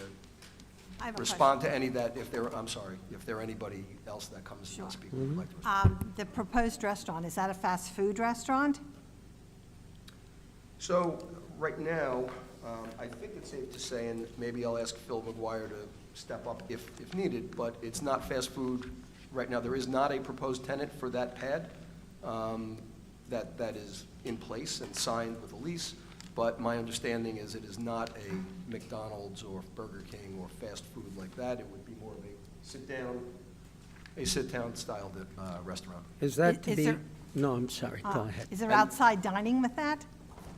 I have a respond to any that, if there are anybody else that comes Sure. to speak, would like to respond. The proposed restaurant, is that a fast food restaurant? So, right now, I think it's safe to say, and maybe I'll ask Phil McGuire to step up if needed, but it's not fast food. Right now, there is not a proposed tenant for that pad that is in place and signed with a lease, but my understanding is it is not a McDonald's or Burger King or fast food like that. It would be more of a sit-down styled restaurant. Is that Is to be, there- no, I'm sorry, go ahead. Is there outside dining with that?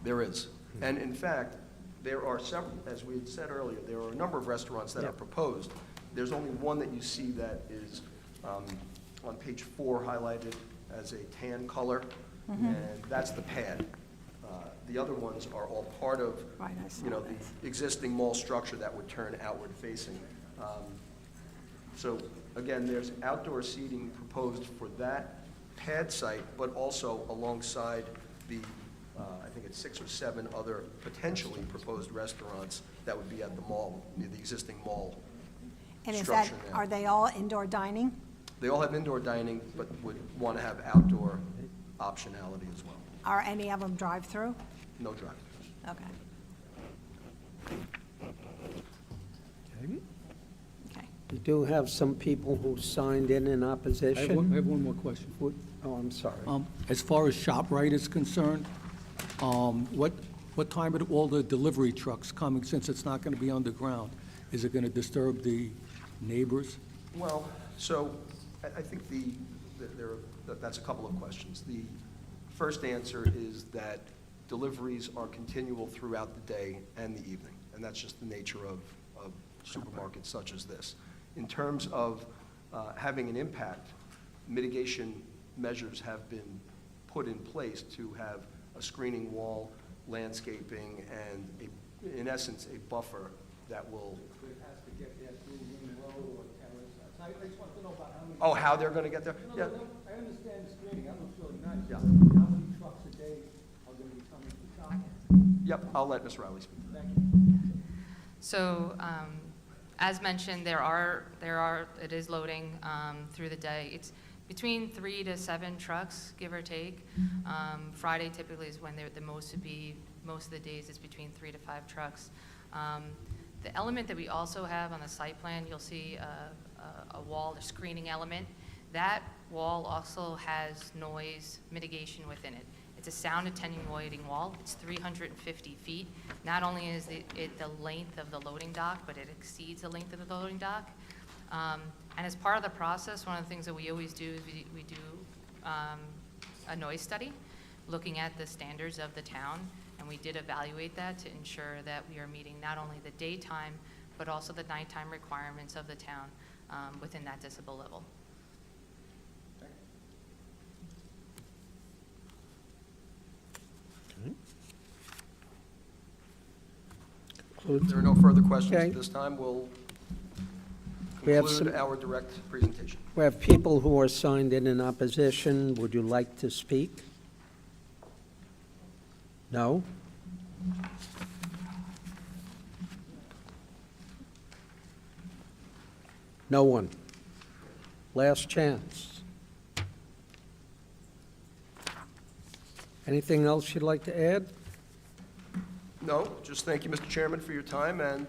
There is. And in fact, there are several, as we had said earlier, there are a number of restaurants that are proposed. There's only one that you see that is on page 4 highlighted as a tan color, and that's the pad. The other ones are all part of, Right, I saw the this. existing mall structure that would turn outward facing. So again, there's outdoor seating proposed for that pad site, but also alongside the, I think it's 6 or 7 other potentially proposed restaurants that would be at the mall, the existing mall And is that, structure now. are they all indoor dining? They all have indoor dining, but would want to have outdoor optionality as well. Are any of them drive-through? No drive. Okay. Okay. You do have some people who signed in I opposition. have one more question. Oh, I'm sorry. As far as ShopRite is concerned, what time are all the delivery trucks coming, since it's not going to be underground? Is it going to disturb the neighbors? Well, so I think that's a couple of questions. The first answer is that deliveries are continual throughout the day and the evening, and that's just the nature of supermarkets such as this. In terms of having an impact, mitigation measures have been put in place to have a screening wall, landscaping, and in essence, a buffer that will. It has to get there through Ring Road or Terrace. I just want to know about how many. Oh, how they're going to get there? Yeah. I understand the screening, that looks really nice. Yeah. How many trucks a day are going to be coming to shop? Yep, I'll let Ms. Riley speak. Thank you. So, as mentioned, it is loading through the day. It's between 3 to 7 trucks, give or take. Friday typically is when the most would be, most of the days it's between 3 to 5 trucks. The element that we also have on the site plan, you'll see a wall, a screening element. That wall also has noise mitigation within it. It's a sound attenuating wall. It's 350 feet. Not only is it the length of the loading dock, but it exceeds the length of the loading dock. And as part of the process, one of the things that we always do is we do a noise study, looking at the standards of the town, and we did evaluate that to ensure that we are meeting not only the daytime, but also the nighttime requirements of the town within that decibel level. If there are no further questions Okay. at this time, we'll We have conclude some- our direct presentation. We have people who are signed in opposition. Would you like to speak? No? No one. Last chance. Anything else you'd like to add? No, just thank you, Mr. Chairman, for your time, and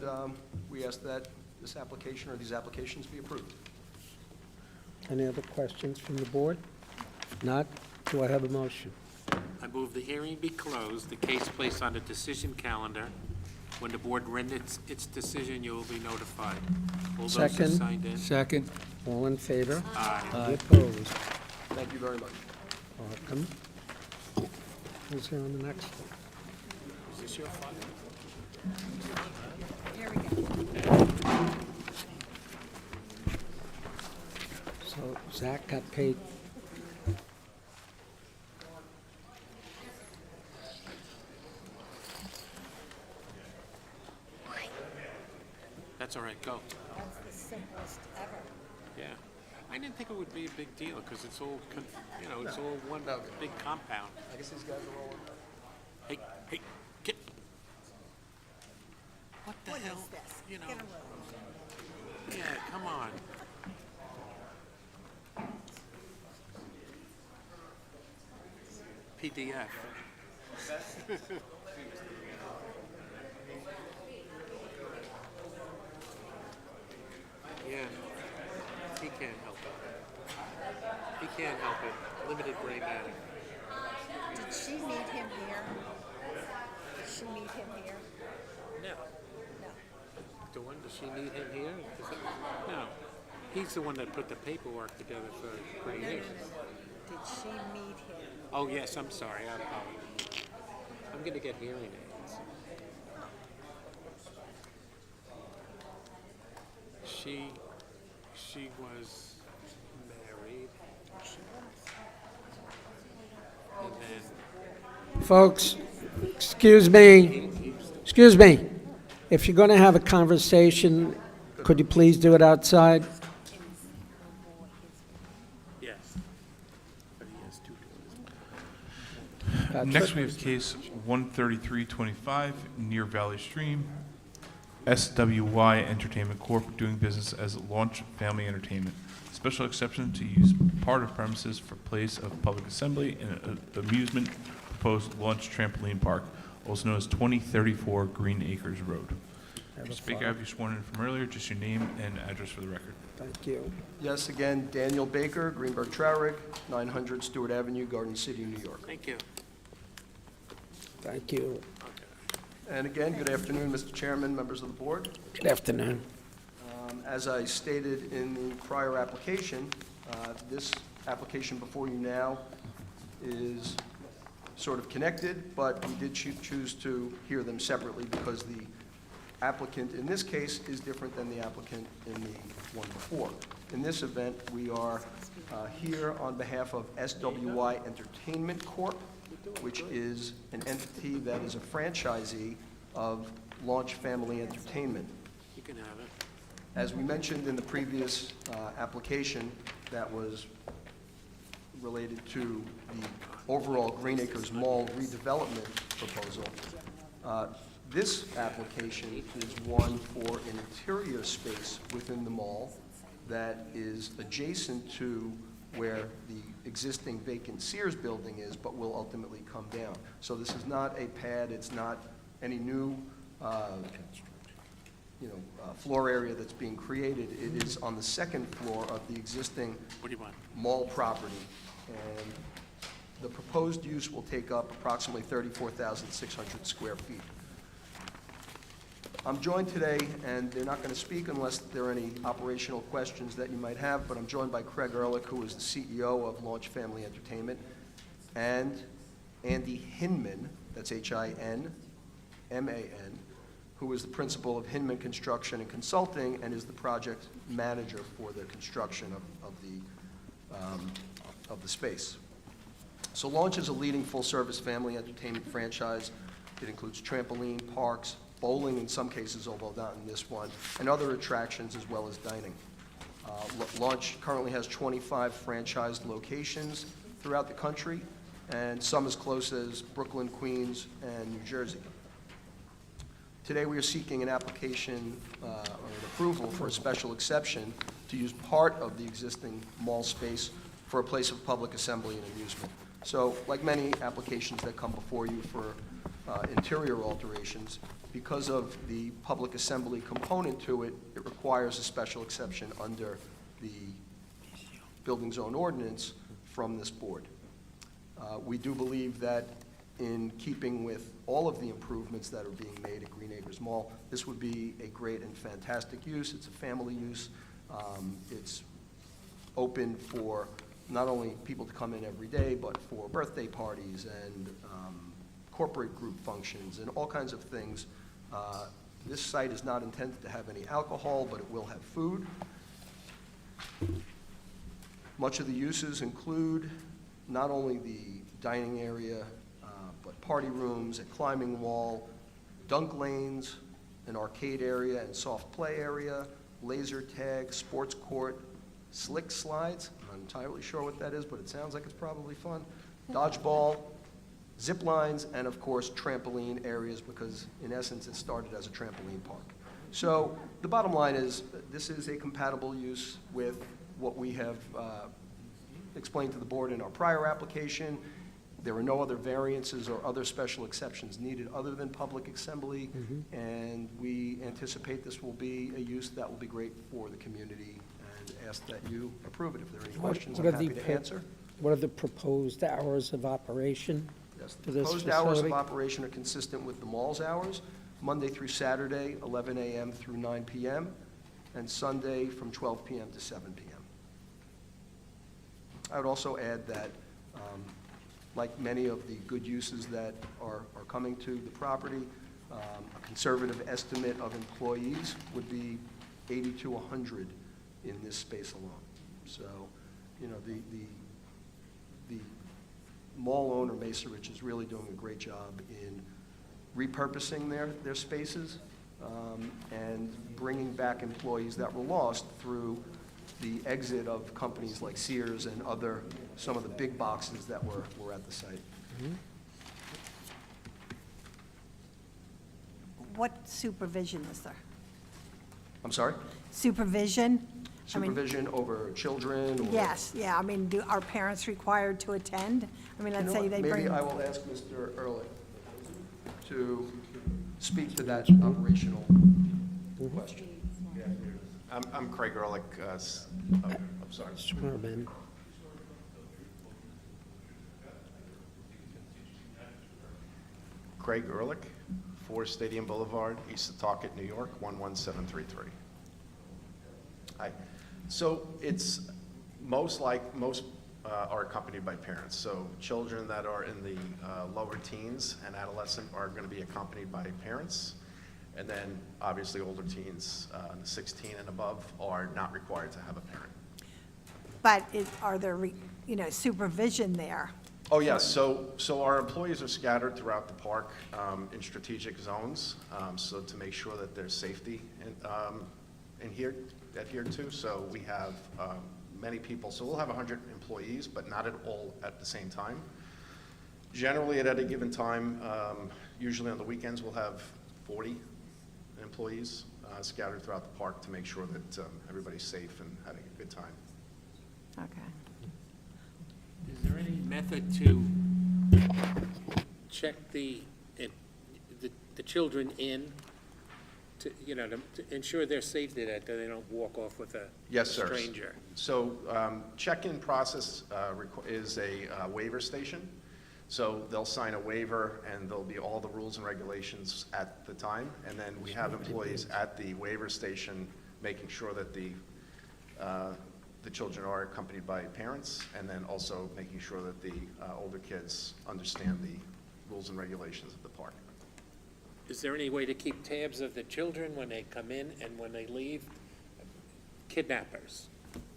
we ask that this application or these applications be approved. Any other questions from the board? Not? Do I have a motion? I move the hearing be closed, the case placed on the decision calendar. When the board renders its decision, you will be notified. All those who Second. signed in? Second. All in favor? Aye. Any opposed? Thank you very much. Welcome. Who's here on the next one? Is this your file? Here we go. So Zach got paid. That's all right, go. That's the simplest ever. Yeah. I didn't think it would be a big deal, because it's all, it's all one big compound. I guess these guys are all... Hey, get. What the What hell? is this? You know, Get a room. yeah, come on. PDF. Yeah, he can't help it. He can't help it. Limited brain matter. Did she meet him here? Did she meet him here? No. No. Dawn, does she need him here? No. He's the one that put the paperwork together for Green No. Acres. Did she meet him? Oh, yes, I'm sorry. I apologize. I'm going to get hearing aids. She was married. And then Folks, excuse me. Excuse me. If you're going to have a conversation, could you please do it outside? yes. But he has two daughters. Next, we have case 13325, near Valley Stream. SWY Entertainment Corp. doing business as Launch Family Entertainment. Special exception to use part of premises for place of public assembly and amusement, proposed launch trampoline park, also known as 2034 Green Acres Road. Mr. Baker, have you sworn in from earlier? Just your name and address for the record. Thank you. Yes, again, Daniel Baker, Greenberg Traurig, 900 Stewart Avenue, Garden City, New York. Thank you. Thank you. And again, good afternoon, Mr. Chairman, members of the board. Good afternoon. As I stated in the prior application, this application before you now is sort of connected, but we did choose to hear them separately because the applicant in this case is different than the applicant in the one before. In this event, we are here on behalf of SWY Entertainment Corp., which is an entity that is a franchisee of Launch Family Entertainment. You can have it. As we mentioned in the previous application that was related to the overall Green Acres Mall redevelopment proposal, this application is one for an interior space within the mall that is adjacent to where the existing vacant Sears building is, but will ultimately come down. So this is not a pad, it's not any new floor area that's being created. It is on the second floor of the existing What do you want? mall property, and the proposed use will take up approximately 34,600 square feet. I'm joined today, and they're not going to speak unless there are any operational questions that you might have, but I'm joined by Craig Ehrlich, who is the CEO of Launch Family Entertainment, and Andy Hinman, that's Hinman, who is the principal of Hinman Construction and Consulting and is the project manager for the construction of the space. So Launch is a leading full-service family entertainment franchise. It includes trampoline parks, bowling in some cases, although not in this one, and other attractions as well as dining. Launch currently has 25 franchised locations throughout the country, and some as close as Brooklyn, Queens, and New Jersey. Today, we are seeking an application or an approval for a special exception to use part of the existing mall space for a place of public assembly and amusement. So, like many applications that come before you for interior alterations, because of the public assembly component to it, it requires a special exception under the building zone ordinance from this board. We do believe that in keeping with all of the improvements that are being made at Green Acres Mall, this would be a great and fantastic use. It's a family use. It's open for not only people to come in every day, but for birthday parties and corporate group functions and all kinds of things. This site is not intended to have any alcohol, but it will have food. Much of the uses include not only the dining area, but party rooms, a climbing wall, dunk lanes, an arcade area and soft play area, laser tag, sports court, slick slides, I'm not entirely sure what that is, but it sounds like it's probably fun, dodgeball, zip lines, and of course, trampoline areas, because in essence, it started as a trampoline park. So the bottom line is, this is a compatible use with what we have explained to the board in our prior application. There are no other variances or other special exceptions needed other than public assembly, and we anticipate this will be a use that will be great for the community, and ask that you approve it. If there are any questions, I'm happy to answer. What are the proposed hours of operation? Yes, for the this proposed hours of facility? operation are consistent with the mall's hours, Monday through Saturday, 11 a.m. through 9 p.m., and Sunday from 12 p.m. to 7 p.m. I would also add that, like many of the good uses that are coming to the property, a conservative estimate of employees would be 80 to 100 in this space alone. So, you know, the mall owner, Mesa Rich, is really doing a great job in repurposing their spaces and bringing back employees that were lost through the exit of companies like Sears and some of the big boxes that were at the site. What supervision is there? I'm sorry? Supervision? I mean, Supervision over children or? yes, yeah, I mean, are parents required to attend? I mean, You let's know say what? they bring. Maybe I will ask Mr. Ehrlich to speak to that operational question. I'm Craig Ehrlich. I'm sorry. Swear in. Craig Ehrlich, 4 Stadium Boulevard, East Setauket, New York, 11733. Hi. So it's most are accompanied by parents. So children that are in the lower teens and adolescent are going to be accompanied by parents. And then obviously older teens, 16 and above, are not required to have a parent. But are there, supervision there? Oh, yes. So our employees are scattered throughout the park in strategic zones, so to make sure that there's safety adhered to. So we have many people. So we'll have 100 employees, but not at all at the same time. Generally, at any given time, usually on the weekends, we'll have 40 employees scattered throughout the park to make sure that everybody's safe and having a good time. Okay. Is there any method to check the children in, to ensure their safety, that they don't walk off with a Yes, sir. stranger? So check-in process is a waiver station. So they'll sign a waiver, and there'll be all the rules and regulations at the time. And then we have employees at the waiver station making sure that the children are accompanied by parents, and then also making sure that the older kids understand the rules and regulations of the park. Is there any way to keep tabs of the children when they come in and when they leave? Kidnappers.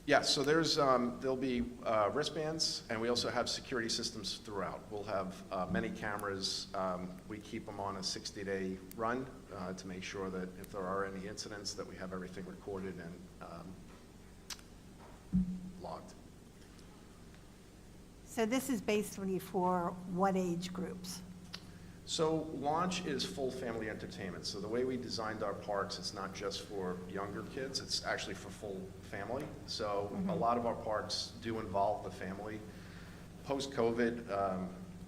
Yes, so there'll be wristbands, and we also have security systems throughout. We'll have many cameras. We keep them on a 60-day run to make sure that if there are any incidents, that we have everything recorded and logged. So this is basically for what age groups? So launch is full family entertainment. So the way we designed our parks, it's not just for younger kids, it's actually for full family. So a lot of our parks do involve the family. Post-COVID,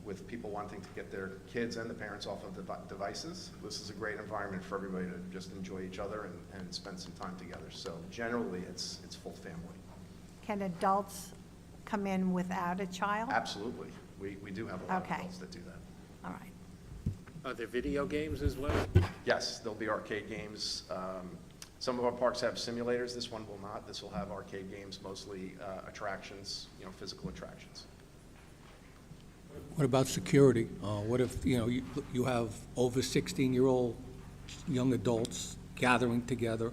with people wanting to get their kids and the parents off of the devices, this is a great environment for everybody to just enjoy each other and spend some time together. So generally, it's full family. Can adults come in without a child? Absolutely. We do have a lot of Okay. adults that do that. All right. Are there video games as well? Yes, there'll be arcade games. Some of our parks have simulators. This one will not. This will have arcade games, mostly attractions, physical attractions. What about security? What if, you have over 16-year-old young adults gathering together?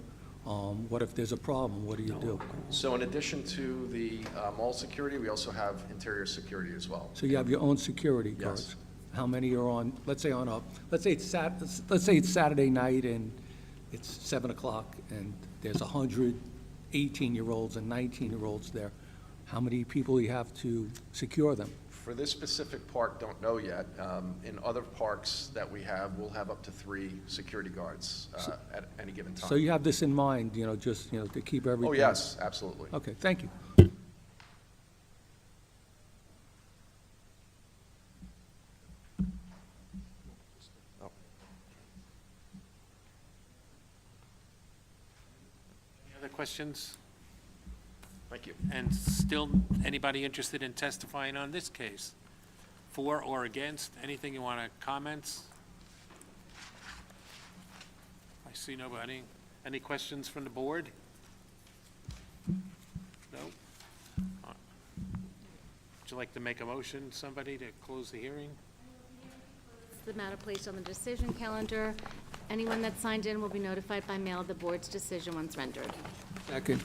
What if there's a problem? What do you do? So in addition to the mall security, we also have interior security as well. So you have your own security Yes. guards? How many are on, let's say it's Saturday night and it's 7 o'clock and there's 100 18-year-olds and 19-year-olds there. How many people you have to secure them? For this specific park, don't know yet. In other parks that we have, we'll have up to 3 security guards at any given time. So you have this in mind, just, to keep everything? Oh, yes, absolutely. Okay, thank you. Any other questions? Thank you. And still, anybody interested in testifying on this case? For or against? Anything you want to comments? I see nobody. Any questions from the board? No? Would you like to make a motion, somebody, to close the hearing? The matter placed on the decision calendar. Anyone that signed in will be notified by mail of the board's decision once rendered. Second.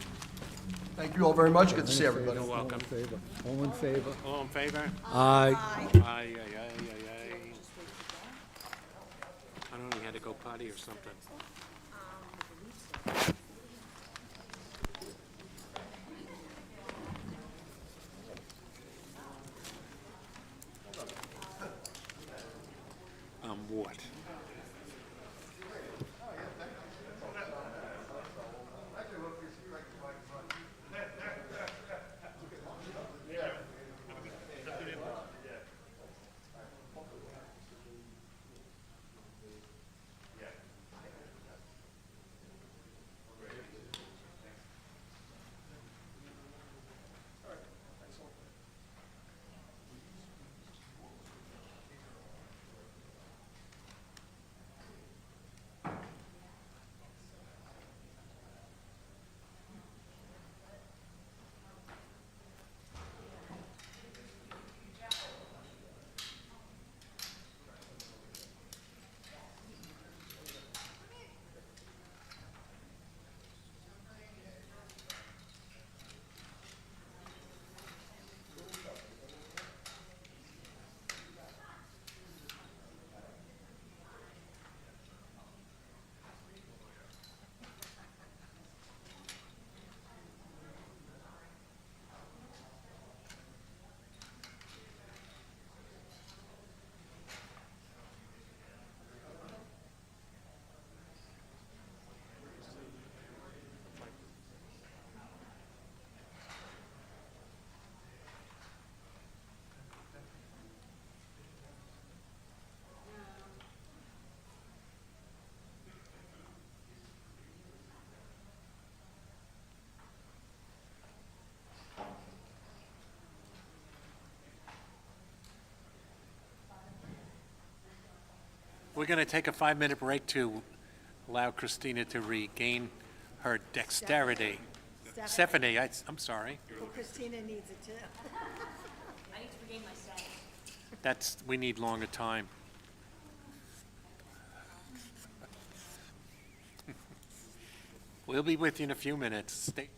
Thank you all very much. Good to see everybody. You're welcome. All in favor? All in favor? Aye. Aye, aye, aye, aye. I don't know, he had to go potty or something. What? We're going to take a 5-minute break to allow Christina to regain her dexterity. Stephanie, I'm sorry. Well, Christina needs it too. We need longer time. We'll be with you in a few minutes. Stay.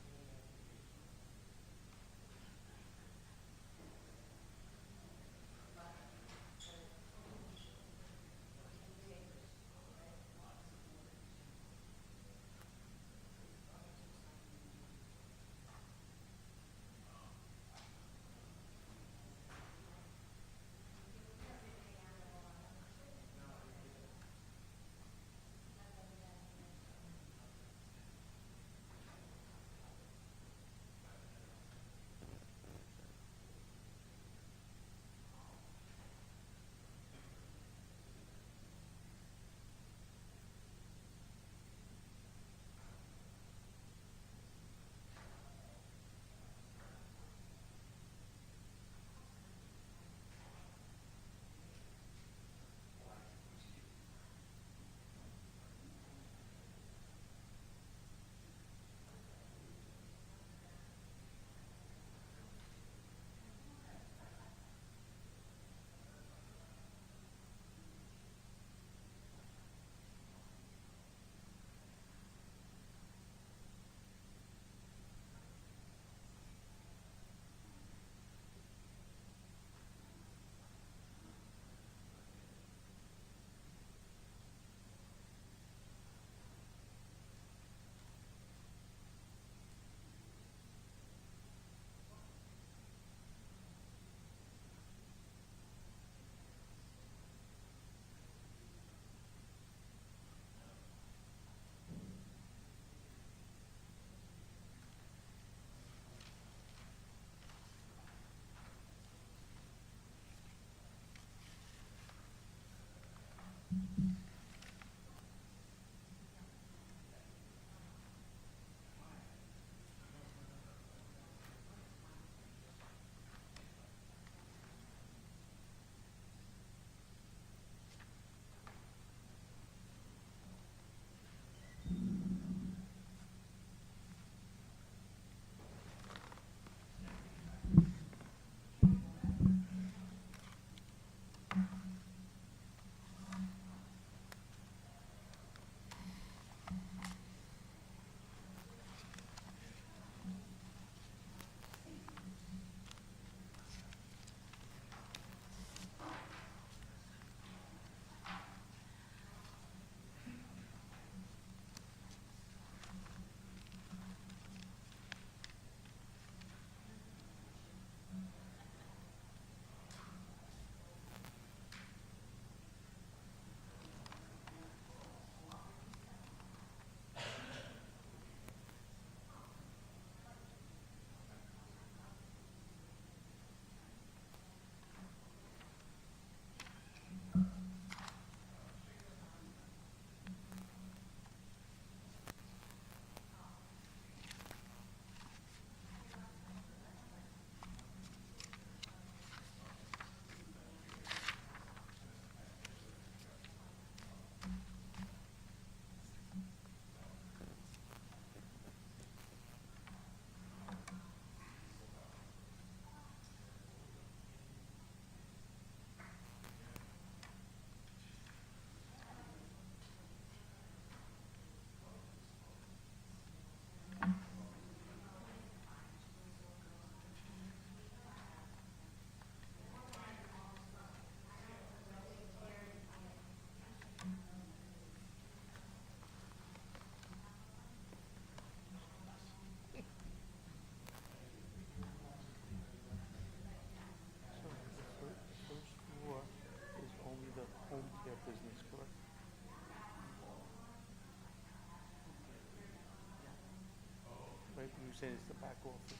You're saying it's the back office?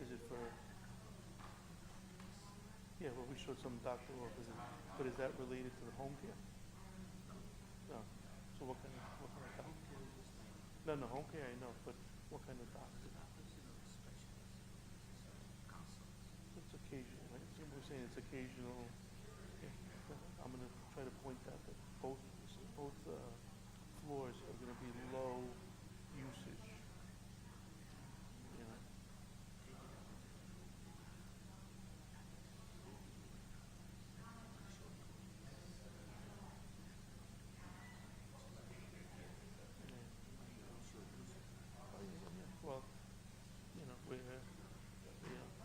Is it for? Yeah, well, we showed some doctor offices, but is that related to the home care? No. So what kind of doctor? No, home care I know, but what kind of doctor? It's occasional, right? So we're saying it's occasional. Yeah. I'm gonna try to point out that both floors are gonna be low usage. You know. Well, you know,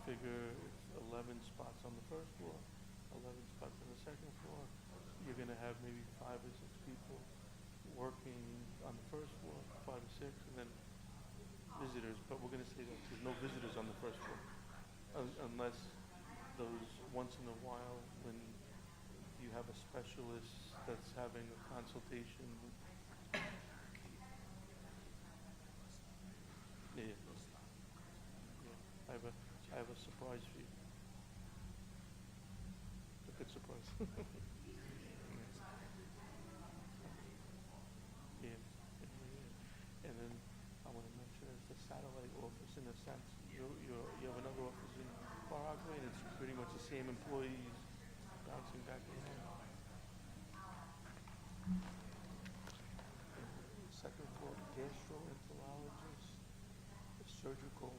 figure it's 11 spots on the first floor, 11 spots on the second floor. You're gonna have maybe 5 or 6 people working on the first floor, 5 or 6, and then visitors, but we're gonna say that there's no visitors on the first floor. Unless those, once in a while, when you have a specialist that's having a consultation. Yeah. Yeah. I have a surprise for you. A good surprise. Yeah. And then I want to mention it's the satellite office in a sense. You have another office in Far Rockaway, and it's pretty much the same employees bouncing back and forth. Second floor, gastroenterologist, surgical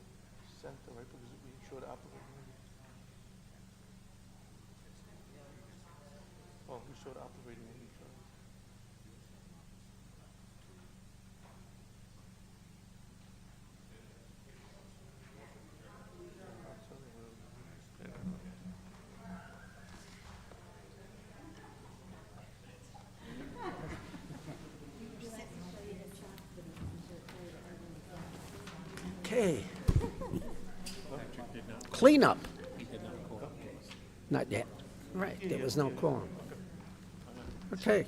center, right? Because we showed operating room. Oh, we showed operating room. Okay. Cleanup. Not yet. Right, there was no quorum. Okay.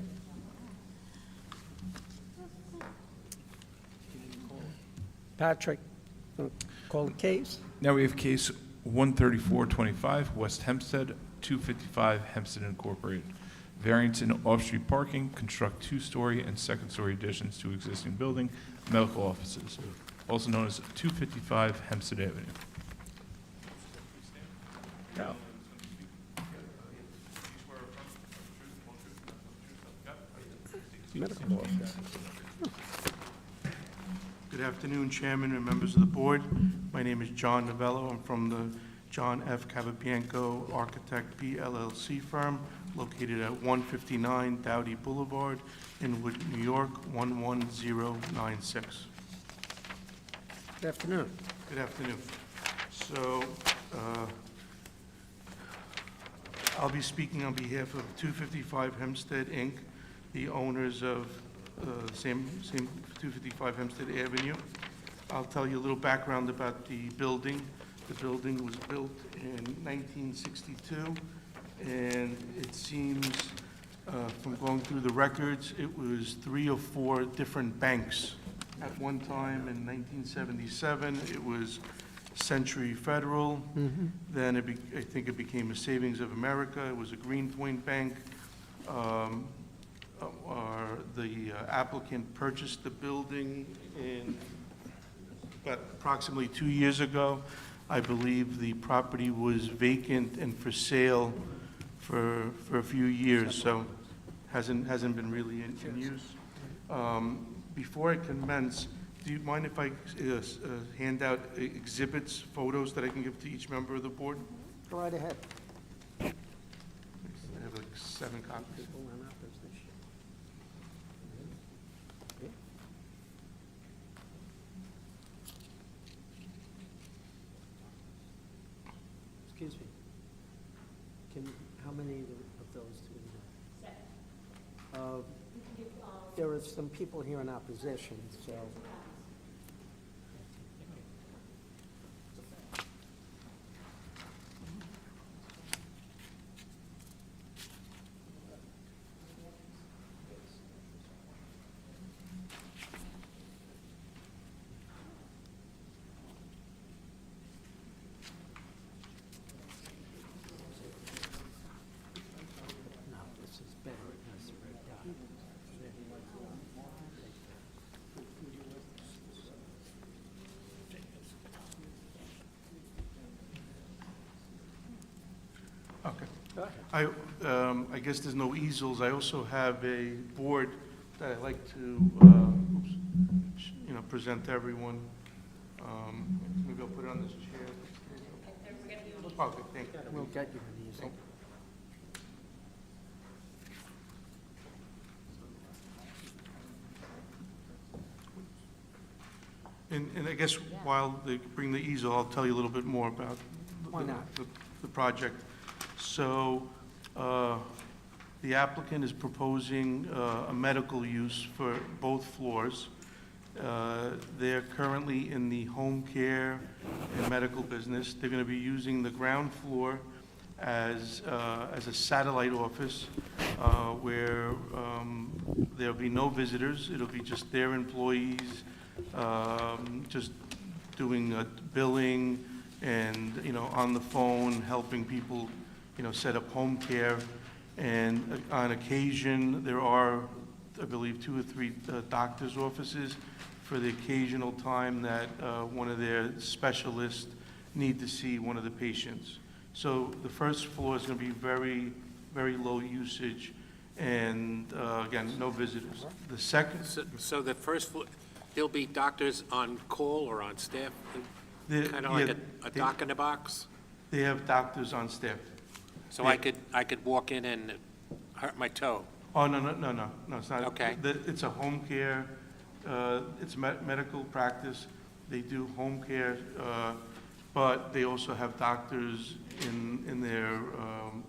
Patrick, call the case? Now we have case 13425, West Hempstead, 255 Hempstead Incorporated. Variance in off-street parking, construct 2-story and 2nd-story additions to existing building, medical offices, also known as 255 Hempstead Avenue. Go. Medical office. Good afternoon, Chairman and members of the board. My name is John Novello. I'm from the John F. Capabianco Architect PLLC firm located at 159 Dowdy Boulevard in Wood, New York, 11096. Good afternoon. Good afternoon. So, I'll be speaking on behalf of 255 Hempstead, Inc., the owners of same 255 Hempstead Avenue. I'll tell you a little background about the building. The building was built in 1962, and it seems, from going through the records, it was 3 or 4 different banks. At one time in 1977, it was Century Federal. Then I think it became a Savings of America. It was a Greenpoint Bank. The applicant purchased the building in about approximately 2 years ago. I believe the property was vacant and for sale for a few years, so hasn't been really in use. Before I commence, do you mind if I hand out exhibits, photos that I can give to each member of the board? Go right ahead. I have like 7 copies. Excuse me. How many of those do we have? There are some people here in opposition, so. I guess there's no easels. I also have a board that I'd like to, present to everyone. Maybe I'll put it on this chair. Okay, thank you. We'll get you an easel. And I guess while they bring the easel, I'll tell you a little bit more about Why not? the project. So, the applicant is proposing a medical use for both floors. They're currently in the home care and medical business. They're going to be using the ground floor as a satellite office where there'll be no visitors. It'll be just their employees, just doing billing and, on the phone, helping people, set up home care. And on occasion, there are, I believe, 2 or 3 doctor's offices for the occasional time that one of their specialists need to see one of the patients. So the first floor is going to be very, very low usage, and again, no visitors. The second, So the first floor, there'll be doctors on call or on staff, kind of like a doc in a box? they have doctors on staff. So I could walk in and hurt my toe? Oh, no, it's not. Okay. It's a home care, it's medical practice. They do home care, but they also have doctors in their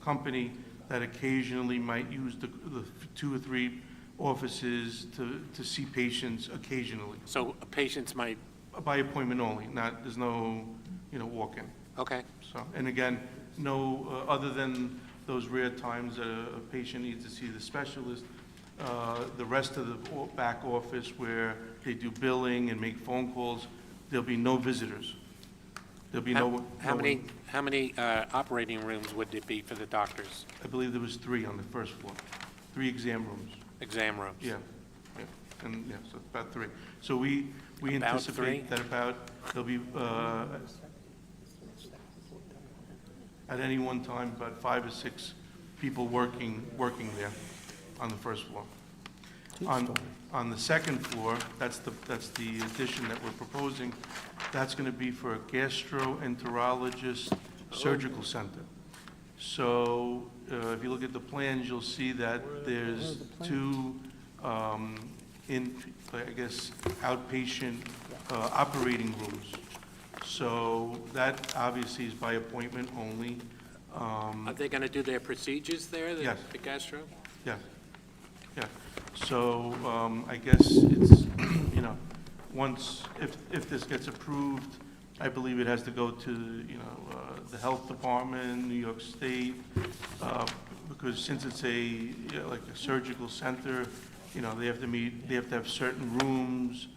company that occasionally might use the 2 or 3 offices to see patients occasionally, So patients might, by appointment only, there's no, walk-in. okay. So, and again, no, other than those rare times that a patient needs to see the specialist, the rest of the back office where they do billing and make phone calls, there'll be no visitors. There'll be How many operating rooms would it be for the doctors? I believe there was 3 on the first floor, 3 exam rooms. Exam rooms? Yeah, so about 3. So we About 3? anticipate that there'll be, at any one time, about 5 or 6 people working there on the first floor. On the second floor, that's the addition that we're proposing, that's going to be for a gastroenterologist surgical center. So if you look at the plans, you'll see that there's 2 outpatient operating rooms. So that obviously is by appointment only. Are they going to do their procedures there, Yes. the gastro? Yeah. So I guess it's, once, if this gets approved, I believe it has to go to, the health department, New York State, because since it's like a surgical center, they have to have certain rooms,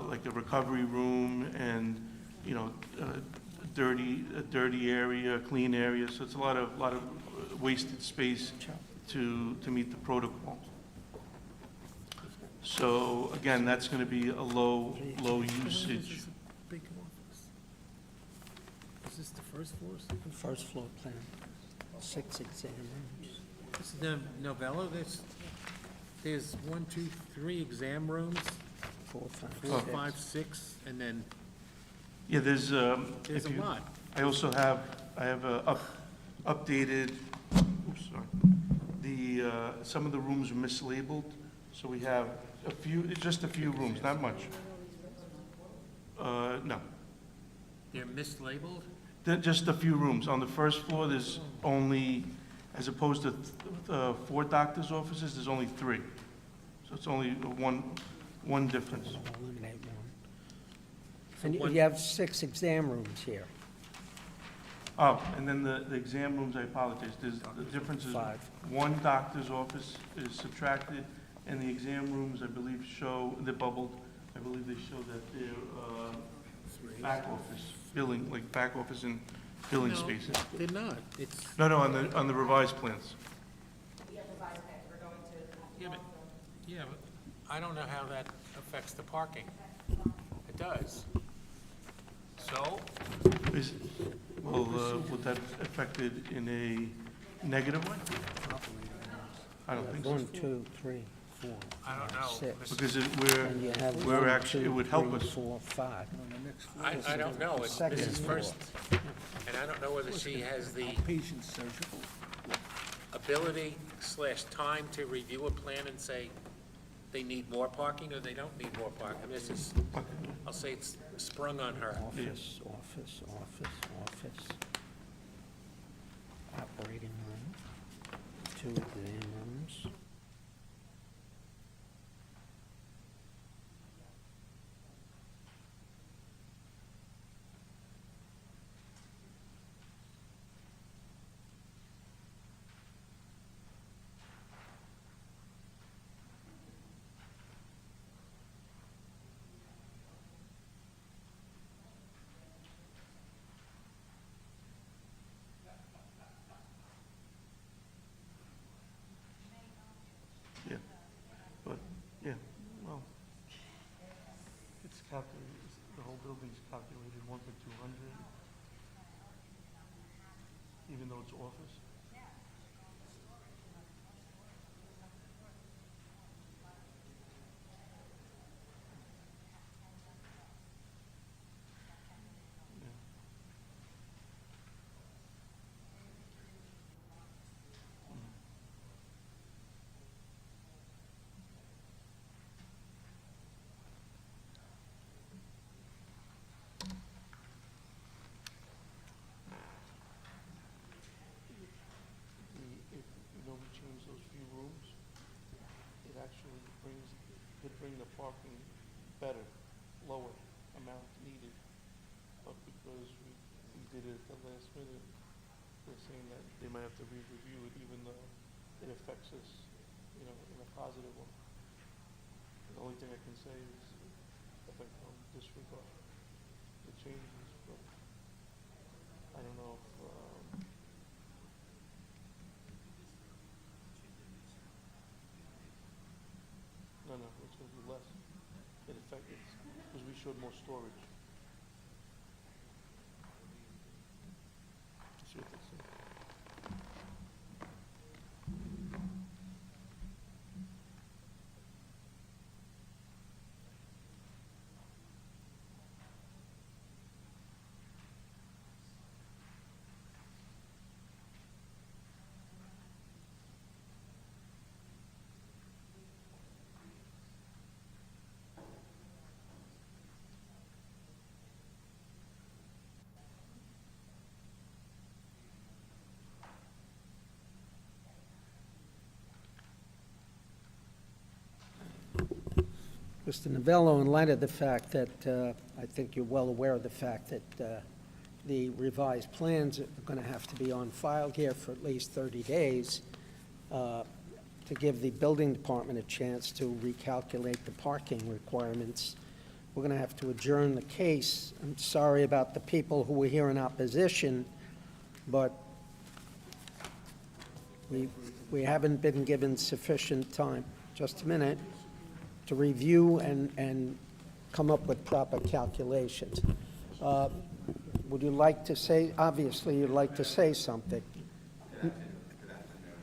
like a recovery room and, a dirty area, clean area. So it's a lot of wasted space to meet the protocol. So again, that's going to be a low usage. Is this the first floor? First floor plan, 6 exam rooms. This is the novella, there's 1, 2, 3 exam rooms, 4, 5, 4, 6. 5, 6, and then Yeah, there's there's if a you- lot. I also have a updated, oops, sorry. Some of the rooms are mislabeled, so we have just a few rooms, not much. No, They're mislabeled? just a few rooms. On the first floor, there's only, as opposed to 4 doctor's offices, there's only 3. So it's only one difference. Eliminate one. And you have 6 exam rooms here. Oh, and then the exam rooms, I apologize, the difference is 5. 1 doctor's office is subtracted, and the exam rooms, I believe, they're bubbled, I believe they show that they're back office, billing, like back office and billing No, spaces. they're not. It's, No, on the revised plans. yeah, but I don't know how that affects the parking. It does. So, Was that affected in negatively? I don't think so. 1, 2, 3, 4, I don't know. 6. Because And you have we're 1, actually, it 2, would help 3, us. 4, 5. I don't know. It's Second Mrs. floor. First, and I don't know whether she has the Outpatient surgical. ability/time to review a plan and say they need more parking or they don't need more parking. I mean, this is, I'll say it's sprung on her. Office, office, office, office. Operating room, 2 exam rooms. Yeah, but, yeah, well, it's calculated, the whole building's calculated 1 to 200, even though it's office. If, we change those few rooms, it actually could bring the parking better, lower amount needed. But because we did it at the last minute, they're saying that they might have to re-review it even though it affects us, in a positive one. The only thing I can say is if I don't disregard the changes, but I don't know if, no, it's gonna be less. It affected, because we showed more storage. Let's see what they say. Mr. Novello, in light of the fact that, I think you're well aware of the fact that the revised plans are going to have to be on file here for at least 30 days to give the building department a chance to recalculate the parking requirements, we're going to have to adjourn the case. I'm sorry about the people who were here in opposition, but we haven't been given sufficient time. Just a minute. To review and come up with proper calculations. Would you like to say, obviously, you'd like to say something.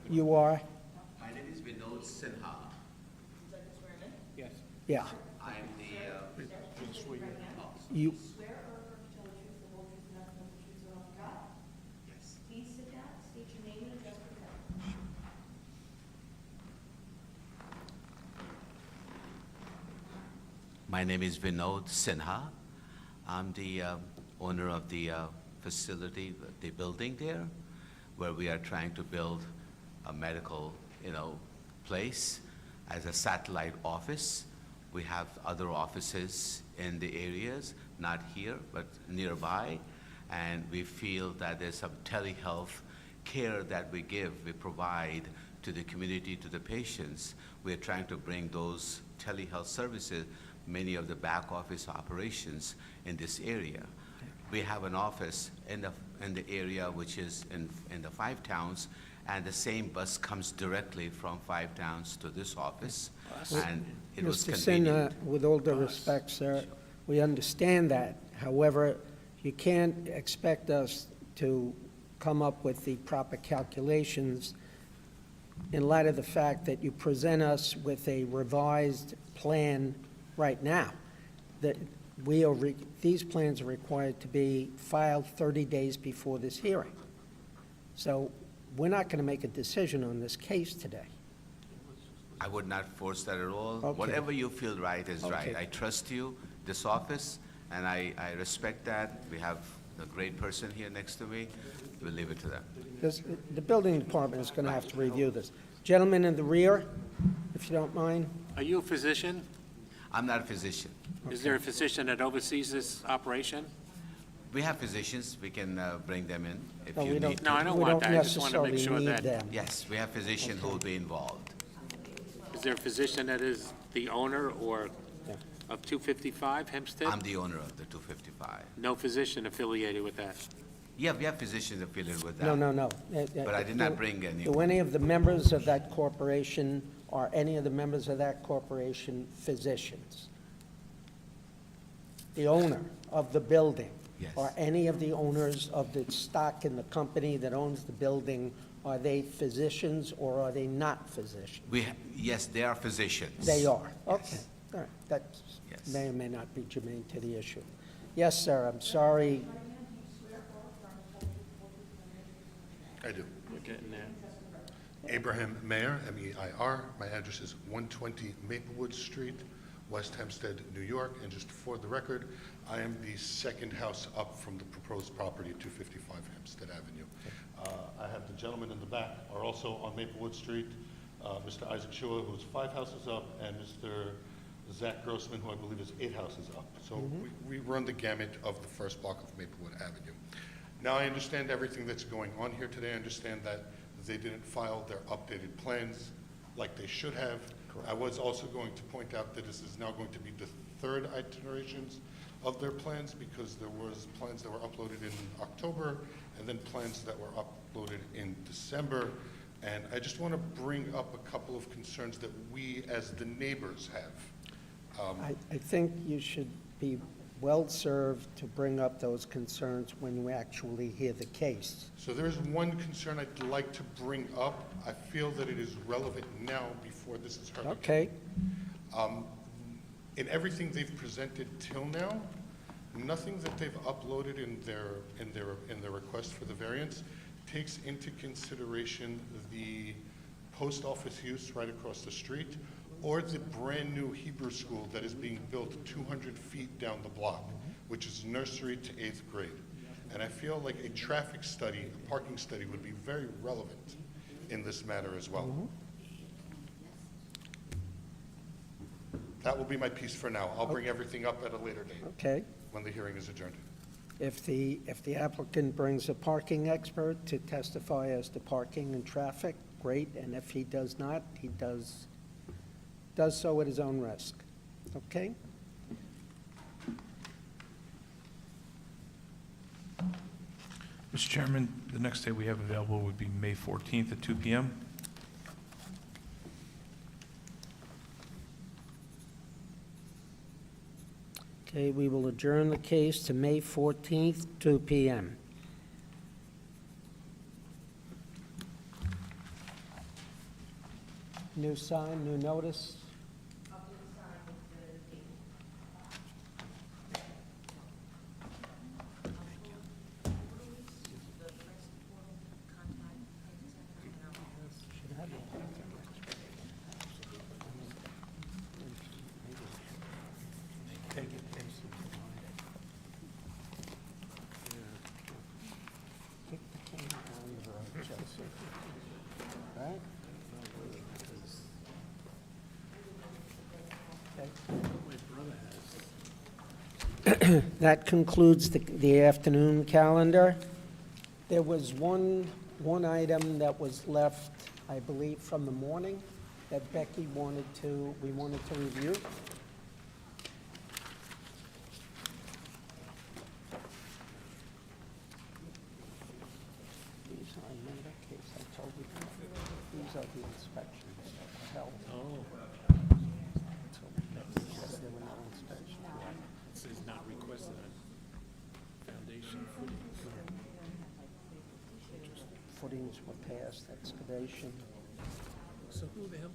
You are? My name is Vinod Sinha. Yes. Yeah. I'm the, You, Swear or affirm to tell the truth, the whole truth, and nothing but the truth, so help you God? yes. Please sit down, state your name and address for the record. My name is Vinod Sinha. I'm the owner of the facility, the building there, where we are trying to build a medical, place as a satellite office. We have other offices in the areas, not here, but nearby. And we feel that there's some telehealth care that we provide to the community, to the patients. We're trying to bring those telehealth services, many of the back office operations in this area. We have an office in the area which is in the 5 towns, and the same bus comes directly from 5 towns to this office, and it was Mr. convenient. Sinha, with all due respect, sir, we understand that. However, you can't expect us to come up with the proper calculations in light of the fact that you present us with a revised plan right now, that these plans are required to be filed 30 days before this hearing. So we're not going to make a decision on this case today. I would not force that at all. Okay. Whatever you feel right is right. Okay. I trust you, this office, and I respect that. We have a great person here next to me. We'll leave it to them. The building department is going to have to review this. Gentleman in the rear, if you don't mind. Are you a physician? I'm not a physician. Is there a physician that oversees this operation? We have physicians. We can bring them in if No, you we don't- need. No, I don't we want that. I just want to make necessarily sure need that, them. Yes, we have physicians who will be involved. is there a physician that is the owner or of 255 Hempstead? I'm the owner of the 255. No physician affiliated with that? Yeah, we have physicians affiliated with that. No. But I did not bring any. Do any of the members of that corporation, are any of the members of that corporation physicians? The owner of the building? Yes. Are any of the owners of the stock in the company that owns the building, are they physicians or are they not physicians? Yes, they are physicians. They are, okay. Yes. All right, that Yes. may or may not be germane to the issue. Yes, sir, I'm sorry. I do. We're getting there. Abraham Mayer, M-E-I-R. My address is 120 Maplewood Street, West Hempstead, New York. And just for the record, I am the second house up from the proposed property at 255 Hempstead Avenue. I have the gentleman in the back are also on Maplewood Street, Mr. Isaac Shua, who's 5 houses up, and Mr. Zach Grossman, who I believe is 8 houses up. So we run the gamut of the first block of Maplewood Avenue. Now, I understand everything that's going on here today. I understand that they didn't file their updated plans like they should have. I was also going to point out that this is now going to be the third iterations of their plans, because there was plans that were uploaded in October and then plans that were uploaded in December. And I just want to bring up a couple of concerns that we as the neighbors have. I think you should be well-served to bring up those concerns when you actually hear the case. So there is one concern I'd like to bring up. I feel that it is relevant now before this is heard. Okay? In everything they've presented till now, nothing that they've uploaded in their request for the variance takes into consideration the post office use right across the street, or the brand-new Hebrew school that is being built 200 feet down the block, which is nursery to 8th grade. And I feel like a traffic study, a parking study, would be very relevant in this matter as well. That will be my piece for now. I'll bring everything up at a later date, Okay? when the hearing is adjourned. If the applicant brings a parking expert to testify as to parking and traffic, great, and if he does not, he does so at his own risk. Okay? Mr. Chairman, the next day we have available would be May 14th at 2 p.m. Okay, we will adjourn the case to May 14th, 2 p.m. New sign, new notice? Right? That concludes the afternoon calendar. There was one item that was left, I believe, from the morning that we wanted to review. These are, in that case, I told you, these are the inspections that were held. Yes, there were no inspections. It says not requested on foundation footing. for past excavation. So who the hell?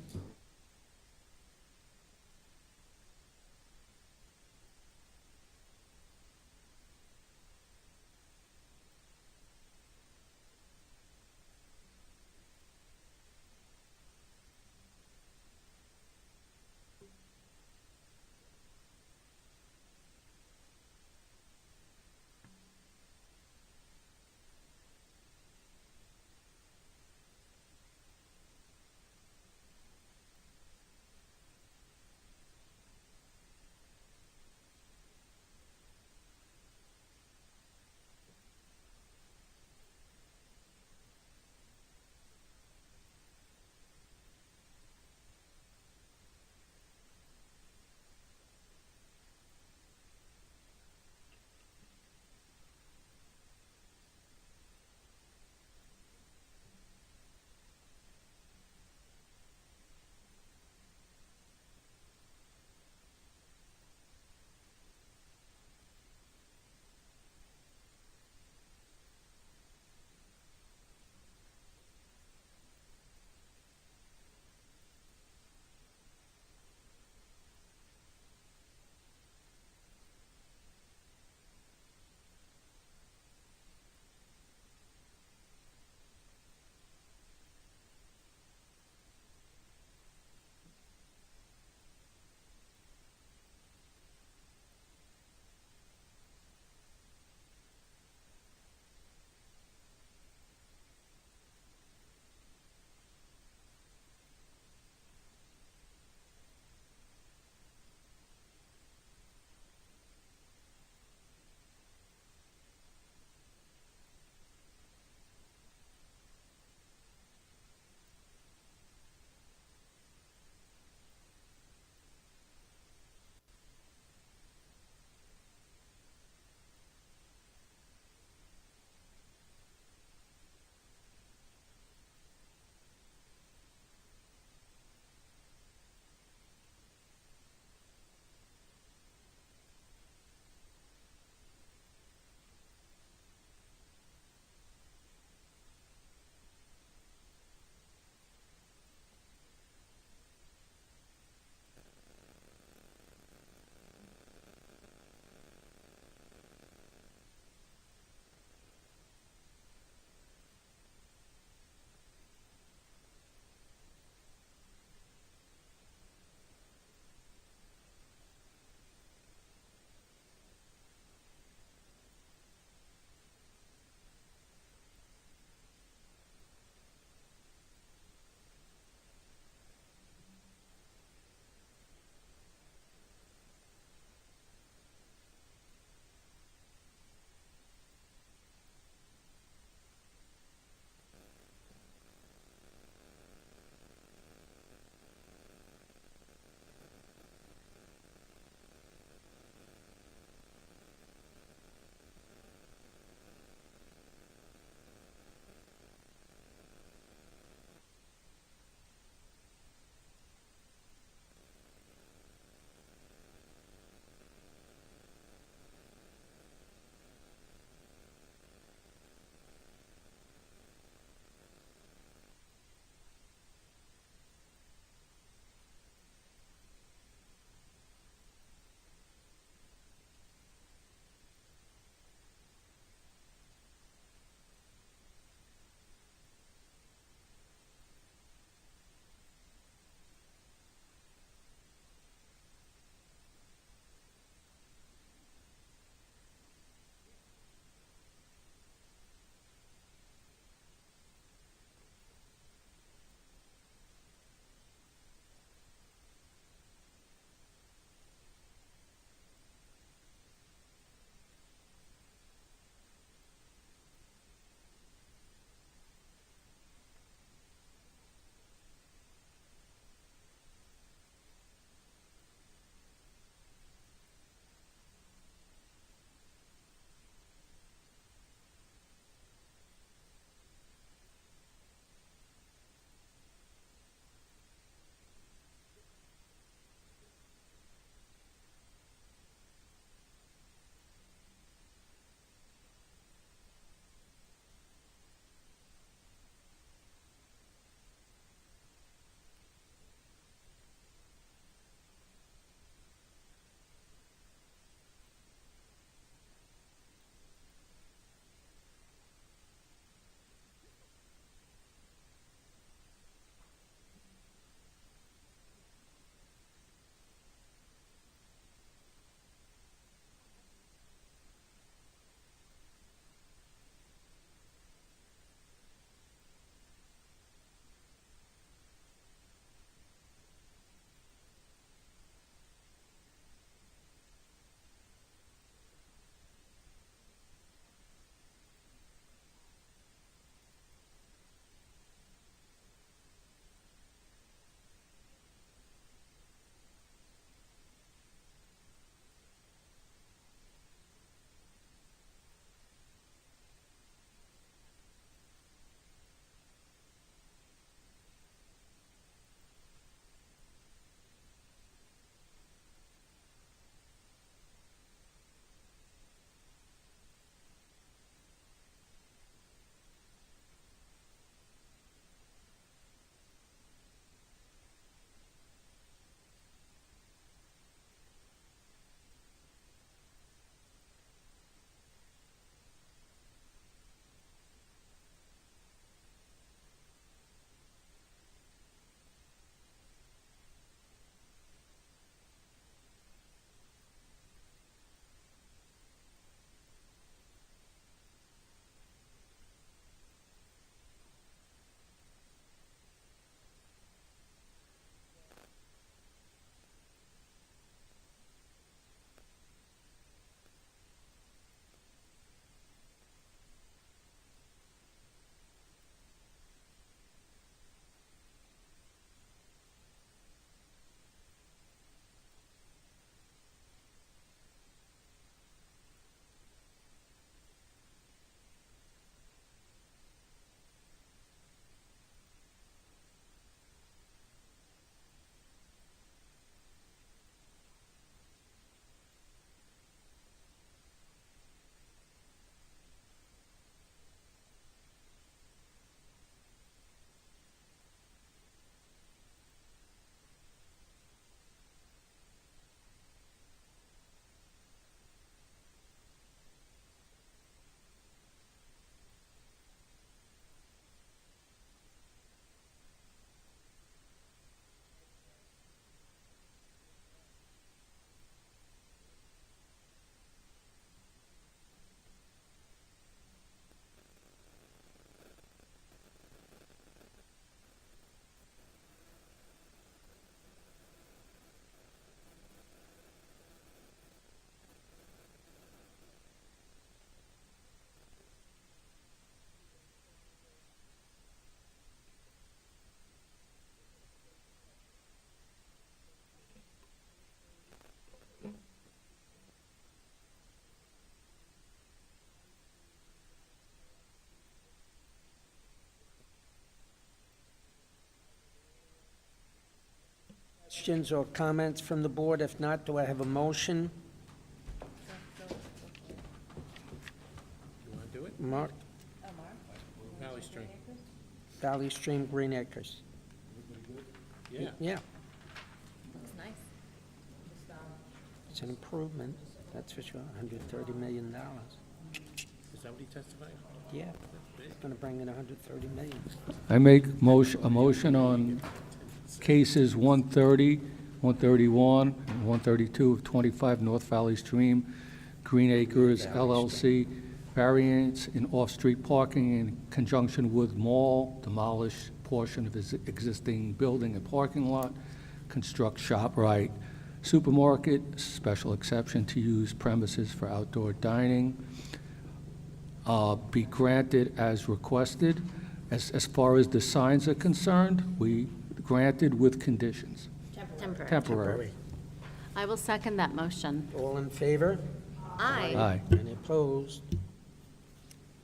Questions or comments from the board? If not, do I have a motion? You want to do it? Mark, Valley Stream. Valley Stream, Green Acres. Yeah. Yeah, Looks nice. it's an improvement, that's for sure, $130 million. Is that what he testified? Yeah, it's gonna bring in $130 million. I make a motion on cases 130, 131, and 132 of 25 North Valley Stream, Green Acres LLC, variance in off-street parking in conjunction with mall, demolish portion of his existing building and parking lot, construct ShopRite supermarket, special exception to use premises for outdoor dining, be granted as requested. As far as the signs are concerned, we granted with conditions. Temporary. Temporary. I will second that motion. All in favor? Aye. Aye. Any opposed?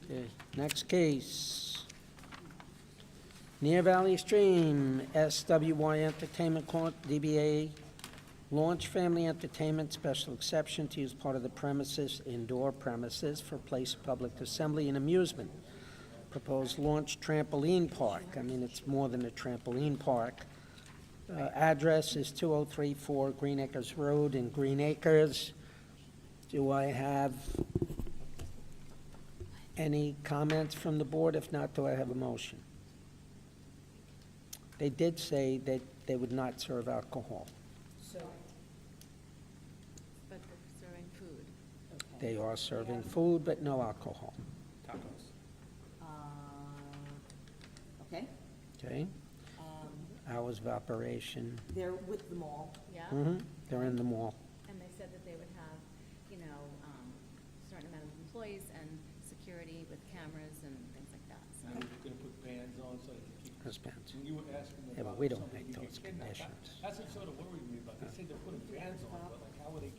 Okay, next case. Near Valley Stream, SWY Entertainment Corp., DBA Launch Family Entertainment, special exception to use part of the premises, indoor premises, for place of public assembly and amusement. Proposed launch trampoline park. I mean, it's more than a trampoline park. Address is 2034 Green Acres Road in Green Acres. Do I have any comments from the board? If not, do I have a motion? They did say that they would not serve alcohol. But they're serving food. They are serving food, but no alcohol. Okay, Okay? Hours of operation. they're with the mall. Yeah? They're in the mall. And they said that they would have, a certain amount of employees and security with cameras and things like that, so. You're going to put bands on so they can keep. Wristbands. When you were asking Yeah, but about we don't something make you those get kidnapped, conditions. That's what sort of worried me about. They say they're putting bands on, but like, how are they?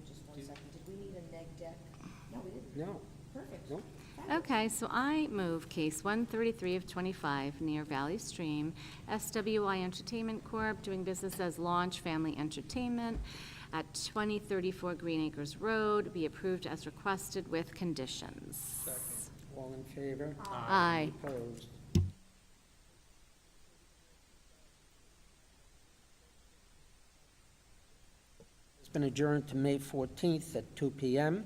Just 1 second, did we need a neg deck? No, we didn't. No. Perfect. Nope. Okay, so I move case 133 of 25, near Valley Stream, SWI Entertainment Corp., doing business as Launch Family Entertainment at 2034 Green Acres Road, be approved as requested with conditions. All in favor? Aye. Opposed? It's been adjourned to May 14th at 2 p.m.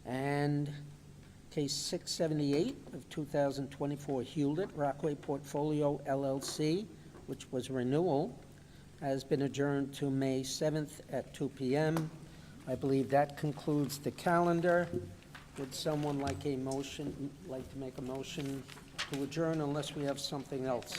And case 678 of 2024 Hewlett Rockaway Portfolio LLC, which was renewal, has been adjourned to May 7th at 2 p.m. I believe that concludes the calendar. Would someone like to make a motion to adjourn unless we have something else?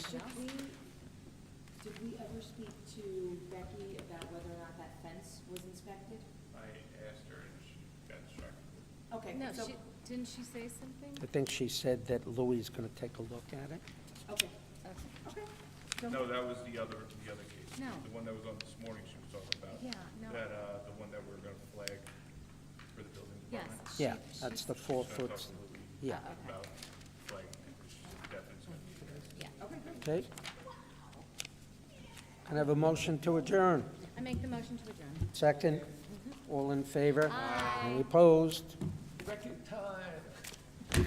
Did we ever speak to Becky about whether or not that fence was inspected? I asked her and she got distracted. Okay, No, so, didn't she say something? I think she said that Louis is going to take a look at it. okay, okay. So- No, that was the other case. No. The one that was on this morning she was talking about. Yeah, no. That, the one that we're gonna flag for the building Yes. department. Yeah, She- that's she- the 4 So I foot. talked to Louis Yeah, about flagging it, which definitely is gonna be flagged. Yeah. Okay, great. okay. Can I have a motion to adjourn? I make the motion to adjourn. Second? All in favor? Any opposed? Record time.